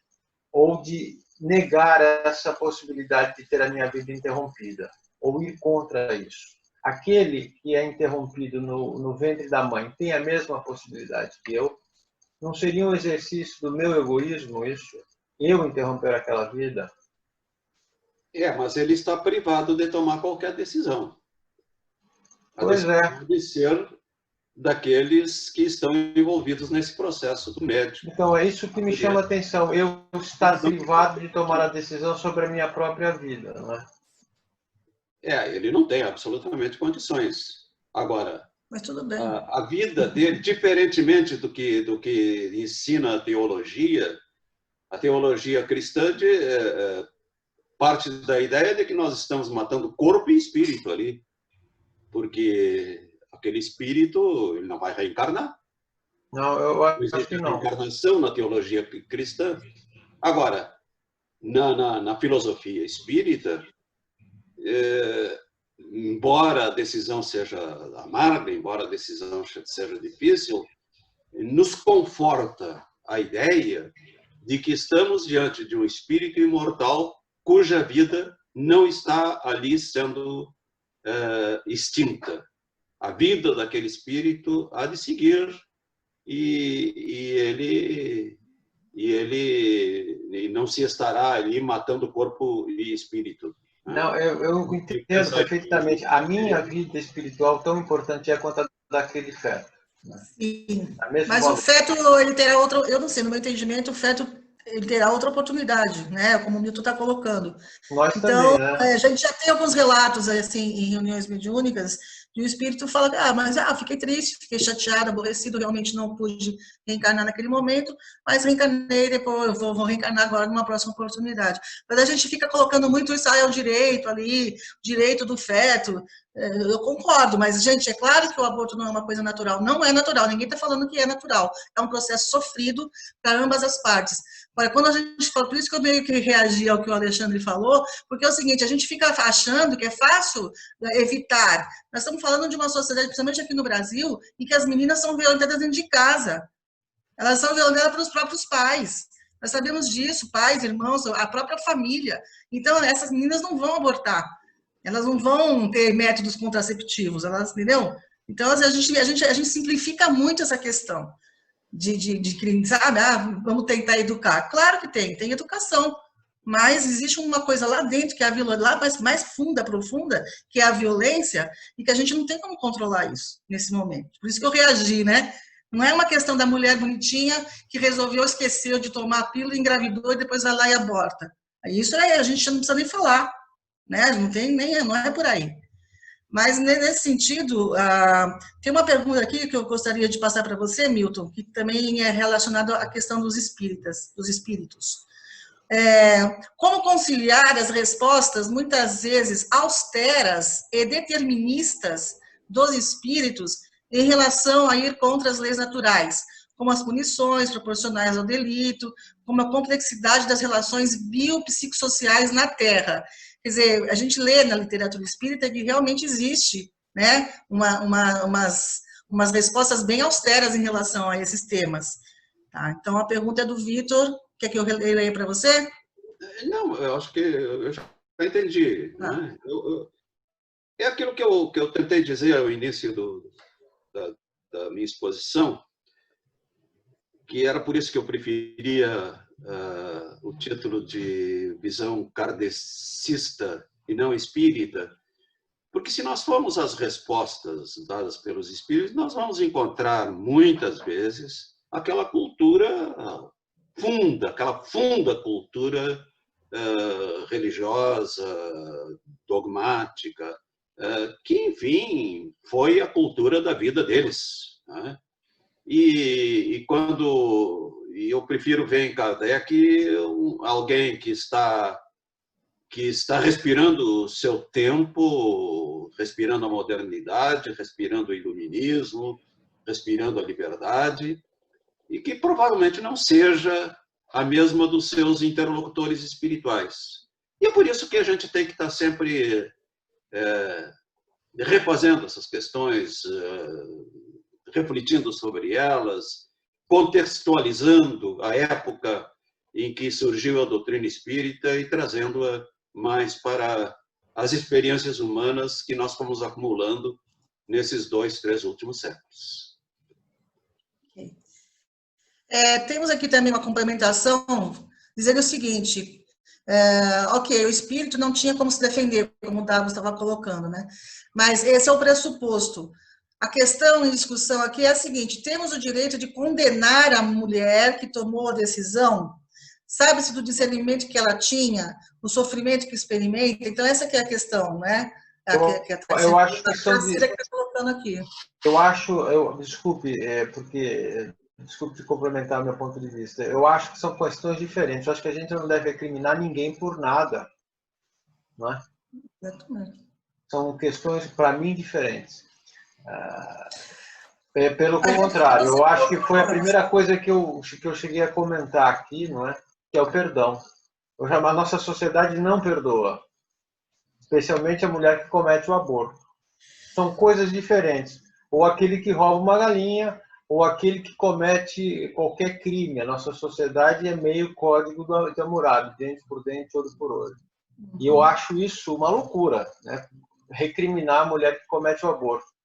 ou de negar essa possibilidade de ter a minha vida interrompida ou ir contra isso. Aquele que é interrompido no ventre da mãe tem a mesma possibilidade que eu? Não seria um exercício do meu egoísmo isso? Eu interromper aquela vida? Mas ele está privado de tomar qualquer decisão. Pois é. Pode ser daqueles que estão envolvidos nesse processo do médico. Então, é isso que me chama a atenção. Eu estar privado de tomar a decisão sobre a minha própria vida, não é? Ele não tem absolutamente condições. Agora, mas tudo bem. A vida dele, diferentemente do que ensina a teologia cristã parte da ideia de que nós estamos matando corpo e espírito ali, porque aquele espírito ele não vai reencarnar. Não, eu acho que não. Reencarnação na teologia cristã. Agora, na filosofia espírita, embora a decisão seja amarga, embora a decisão seja difícil, nos conforta a ideia de que estamos diante de um espírito imortal cuja vida não está ali sendo extinta. A vida daquele espírito há de seguir e ele não se estará ali matando corpo e espírito. Não, eu entendo perfeitamente. A minha vida espiritual tão importante é quanto a daquele feto. Sim, mas o feto, ele terá outra, eu não sei, no meu entendimento, o feto ele terá outra oportunidade, né? Como o Milton está colocando. Nós então, também, né? A gente já tem alguns relatos assim em reuniões mediúnicas e o espírito fala, fiquei triste, fiquei chateado, aborrecido, realmente não pude reencarnar naquele momento, mas reencarnei depois, vou reencarnar agora numa próxima oportunidade. Mas a gente fica colocando muito isso, é o direito ali, o direito do feto. Eu concordo, mas, gente, é claro que o aborto não é uma coisa natural. Não é natural, ninguém está falando que é natural. É um processo sofrido para ambas as partes. Agora, quando a gente fala, por isso que eu meio que reagi ao que o Alexandre falou, porque é o seguinte, a gente fica achando que é fácil evitar. Nós estamos falando de uma sociedade, principalmente aqui no Brasil, em que as meninas são violentadas dentro de casa. Elas são violentadas pelos próprios pais. Nós sabemos disso, pais, irmãos, a própria família. Então, essas meninas não vão abortar. Elas não vão ter métodos contraceptivos, elas, entendeu? Então, a gente simplifica muito essa questão de sabe, vamos tentar educar. Claro que tem educação, mas existe uma coisa lá dentro, que é a violência, lá mais funda, profunda, que é a violência, e que a gente não tem como controlar isso nesse momento. Por isso que eu reagi, né? Não é uma questão da mulher bonitinha que resolveu, esqueceu de tomar a pílula, engravidou e depois vai lá e aborta. Isso aí a gente não precisa nem falar. Né? Não é por aí. Mas, nesse sentido, tem uma pergunta aqui que eu gostaria de passar para você, Milton, que também é relacionada à questão dos espíritos. Como conciliar as respostas, muitas vezes, austeras e deterministas dos espíritos em relação a ir contra as leis naturais, como as punições proporcionais ao delito, como a complexidade das relações biopsicossociais na Terra. Quer dizer, a gente lê na literatura espírita que realmente existe, né, umas respostas bem austeras em relação a esses temas. Tá? Então, a pergunta é do Vitor. Quer que eu leia para você? Não, eu acho que eu já entendi. Né? É aquilo que eu tentei dizer ao início da minha exposição, que era por isso que eu preferia o título de visão kardecista e não espírita, porque se nós formos às respostas dadas pelos espíritos, nós vamos encontrar muitas vezes aquela cultura aquela funda cultura religiosa, dogmática, que, enfim, foi a cultura da vida deles. Né? E eu prefiro ver em Kardec alguém que está respirando o seu tempo, respirando a modernidade, respirando o iluminismo, respirando a liberdade, e que provavelmente não seja a mesma dos seus interlocutores espirituais. E é por isso que a gente tem que estar sempre refazendo essas questões, refletindo sobre elas, contextualizando a época em que surgiu a doutrina espírita e trazendo-a mais para as experiências humanas que nós fomos acumulando nesses 2, 3 últimos séculos. Temos aqui também uma complementação, dizendo o seguinte, o espírito não tinha como se defender, como o Davos estava colocando, né? Mas esse é o pressuposto. A questão em discussão aqui é a seguinte: temos o direito de condenar a mulher que tomou a decisão? Sabe-se do discernimento que ela tinha, o sofrimento que experimenta? Então, essa que é a questão, né? Eu acho que são... está colocando aqui. Desculpe, desculpe te complementar meu ponto de vista. Eu acho que são questões diferentes. Eu acho que a gente não deve recriminar ninguém por nada, não é? Exatamente. São questões, para mim, diferentes. Pelo contrário, eu acho que foi a primeira coisa que eu cheguei a comentar aqui, não é? Que é o perdão. A nossa sociedade não perdoa, especialmente a mulher que comete o aborto. São coisas diferentes. Ou aquele que rouba uma galinha, ou aquele que comete qualquer crime. A nossa sociedade é meio código de Hammurabi, dente por dente, olho por olho. E eu acho isso uma loucura, né? Recriminar a mulher que comete o aborto.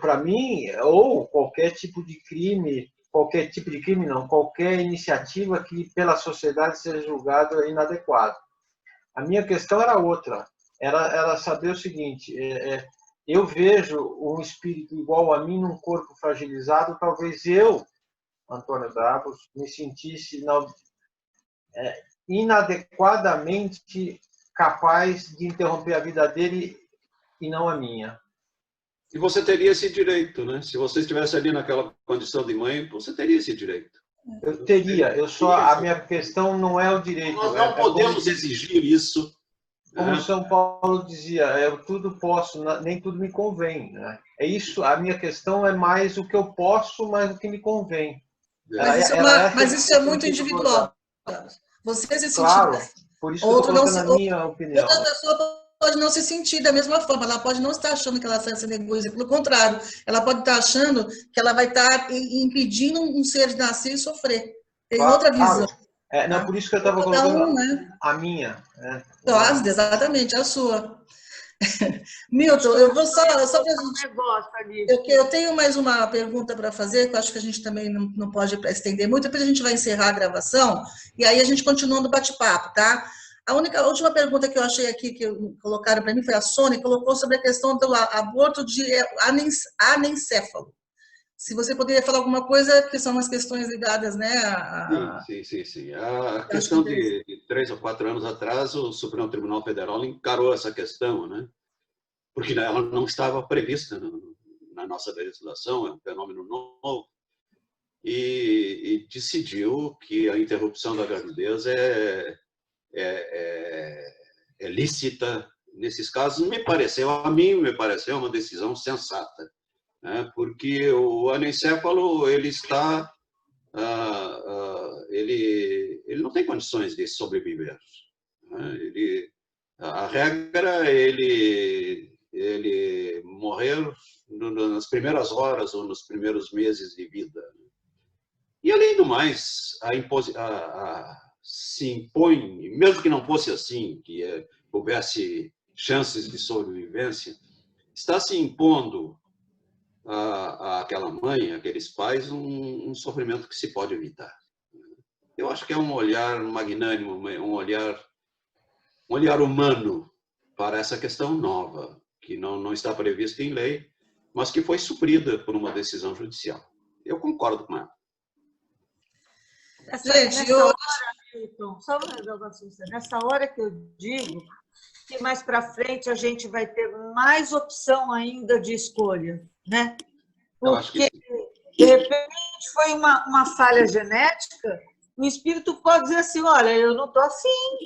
Para mim, ou qualquer tipo de crime, qualquer iniciativa que pela sociedade seja julgada inadequada. A minha questão era outra, era saber o seguinte: eu vejo um espírito igual a mim num corpo fragilizado, talvez eu, Antônio Davos, me sentisse inadequadamente capaz de interromper a vida dele e não a minha. E você teria esse direito, né? Se você estivesse ali naquela condição de mãe, você teria esse direito. Eu teria. A minha questão não é o direito. Nós não podemos exigir isso. Como São Paulo dizia, eu tudo posso, nem tudo me convém, né? É isso. A minha questão é mais o que eu posso, mais o que me convém. Mas isso é muito individual. Você se sentir... Claro. Por isso que eu estou colocando a minha opinião. Outra pessoa pode não se sentir da mesma forma, ela pode não estar achando que ela está sendo egoísta, pelo contrário, ela pode estar achando que ela vai estar impedindo um ser de nascer e sofrer. Tem outra visão. Não, por isso que eu estava colocando a minha. Exatamente, a sua. Milton, eu vou só para eu tenho mais uma pergunta para fazer, que eu acho que a gente também não pode estender muito, depois a gente vai encerrar a gravação, e aí a gente continua no bate-papo, tá? A última pergunta que eu achei aqui, que colocaram para mim, foi a Sônia, colocou sobre a questão do aborto de anencéfalo. Se você poderia falar alguma coisa, que são umas questões ligadas, né? Sim. A questão de 3 ou 4 anos atrás, o Supremo Tribunal Federal encarou essa questão, né? Porque ela não estava prevista na nossa legislação, é um fenômeno novo, e decidiu que a interrupção da gravidez é lícita nesses casos. A mim me pareceu uma decisão sensata, né? Porque o anencéfalo ele não tem condições de sobreviver, né? A regra é ele morrer nas primeiras horas ou nos primeiros meses de vida. E além do mais, se impõe, mesmo que não fosse assim, que houvesse chances de sobrevivência, está se impondo àquela mãe, àqueles pais, um sofrimento que se pode evitar. Eu acho que é um olhar magnânimo, um olhar humano para essa questão nova, que não está prevista em lei, mas que foi suprida por uma decisão judicial. Eu concordo com ela. Nessa hora que eu digo que mais para frente a gente vai ter mais opção ainda de escolha, né? Porque, de repente, foi uma falha genética, o espírito pode dizer assim, olha, eu não estou afim,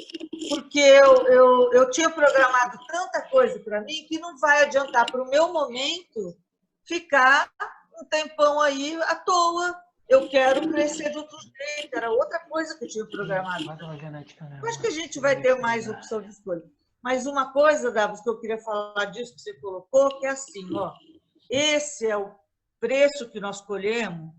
porque eu tinha programado tanta coisa para mim que não vai adiantar para o meu momento ficar um tempão aí à toa. Eu quero crescer de outro jeito, era outra coisa que eu tinha programado. Eu acho que a gente vai ter mais opção de escolha. Mas uma coisa, Davos, que eu queria falar disso que você colocou, que é assim, ó, esse é o preço que nós colhemos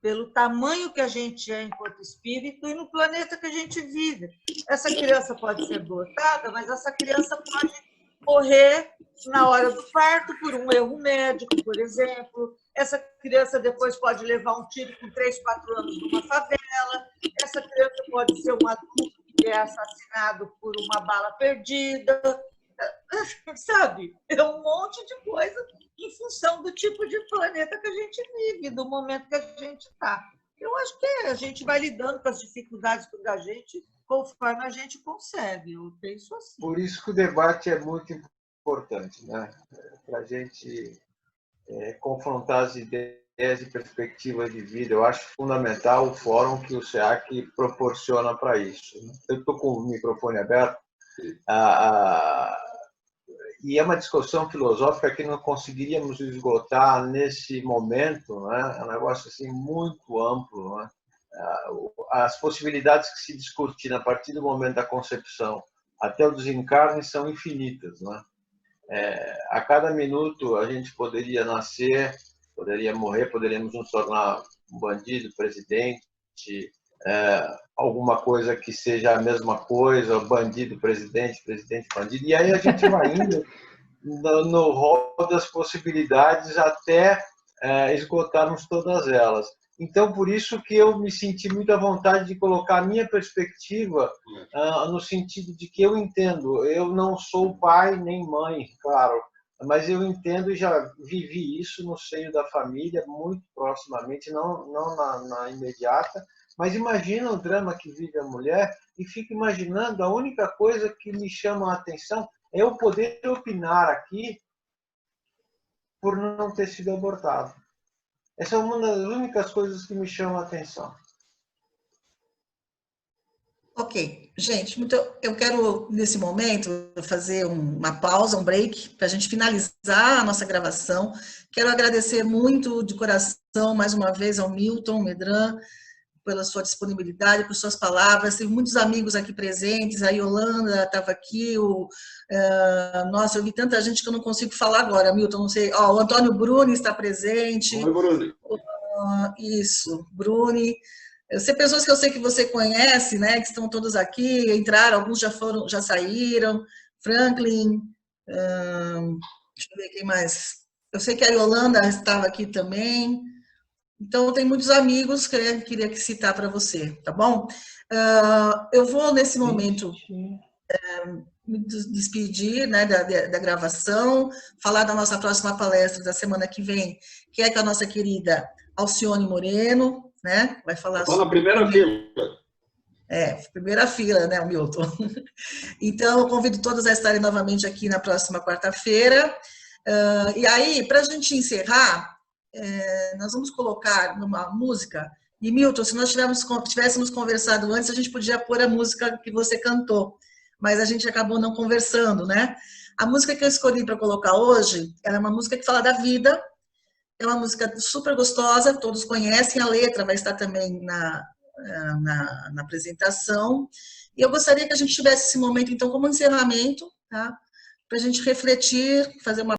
pelo tamanho que a gente é enquanto espírito e no planeta que a gente vive. Essa criança pode ser abortada, mas essa criança pode morrer na hora do parto por um erro médico, por exemplo. Essa criança depois pode levar um tiro com 3, 4 anos numa favela. Essa criança pode ser um adulto que é assassinado por uma bala perdida. Sabe? É um monte de coisa em função do tipo de planeta que a gente vive, do momento que a gente está. Eu acho que a gente vai lidando com as dificuldades da gente conforme a gente consegue. Eu penso assim. Por isso que o debate é muito importante, né? Para a gente confrontar as ideias e perspectivas de vida. Eu acho fundamental o fórum que o SEAC proporciona para isso. Eu estou com o microfone aberto. E é uma discussão filosófica que não conseguiríamos esgotar nesse momento, né? É um negócio assim muito amplo, né? As possibilidades que se discutem a partir do momento da concepção até o desencarne são infinitas, né? A cada minuto a gente poderia nascer, poderia morrer, poderíamos nos tornar um bandido, presidente, alguma coisa que seja a mesma coisa, bandido, presidente, presidente, bandido, e aí a gente vai indo no rol das possibilidades até esgotarmos todas elas. Então, por isso que eu me senti muito à vontade de colocar a minha perspectiva no sentido de que eu entendo, eu não sou pai nem mãe, claro, mas eu entendo e já vivi isso no seio da família, muito proximamente, não na imediata, mas imagina o drama que vive a mulher e fico imaginando, a única coisa que me chama a atenção é eu poder opinar aqui por não ter sido abortado. Essa é uma das únicas coisas que me chama a atenção. Ok, gente, eu quero, nesse momento, fazer uma pausa, um break, para a gente finalizar a nossa gravação. Quero agradecer muito, de coração, mais uma vez, ao Milton Medran, pela sua disponibilidade, por suas palavras. Tem muitos amigos aqui presentes, a Yolanda estava aqui, nossa, eu vi tanta gente que eu não consigo falar agora, Milton, não sei. O Antônio Bruni está presente. Oi, Bruni. Isso, Bruni. São pessoas que eu sei que você conhece, né, que estão todos aqui, entraram, alguns já saíram. Franklin, deixa eu ver quem mais. Eu sei que a Yolanda estava aqui também. Então, tem muitos amigos que eu queria citar para você, tá bom? Eu vou, nesse momento, me despedir, né, da gravação, falar da nossa próxima palestra da semana que vem, que é com a nossa querida Alcione Moreno, né? Vai falar sobre... na primeira fila. Primeira fila, né, o Milton? Então, eu convido todos a estarem novamente aqui na próxima quarta-feira. E aí, para a gente encerrar, nós vamos colocar numa música, e Milton, se nós tivéssemos conversado antes, a gente podia pôr a música que você cantou, mas a gente acabou não conversando, né? A música que eu escolhi para colocar hoje, ela é uma música que fala da vida, é uma música super gostosa, todos conhecem, a letra vai estar também na apresentação, e eu gostaria que a gente tivesse esse momento, então, como encerramento, tá? Para a gente refletir, fazer uma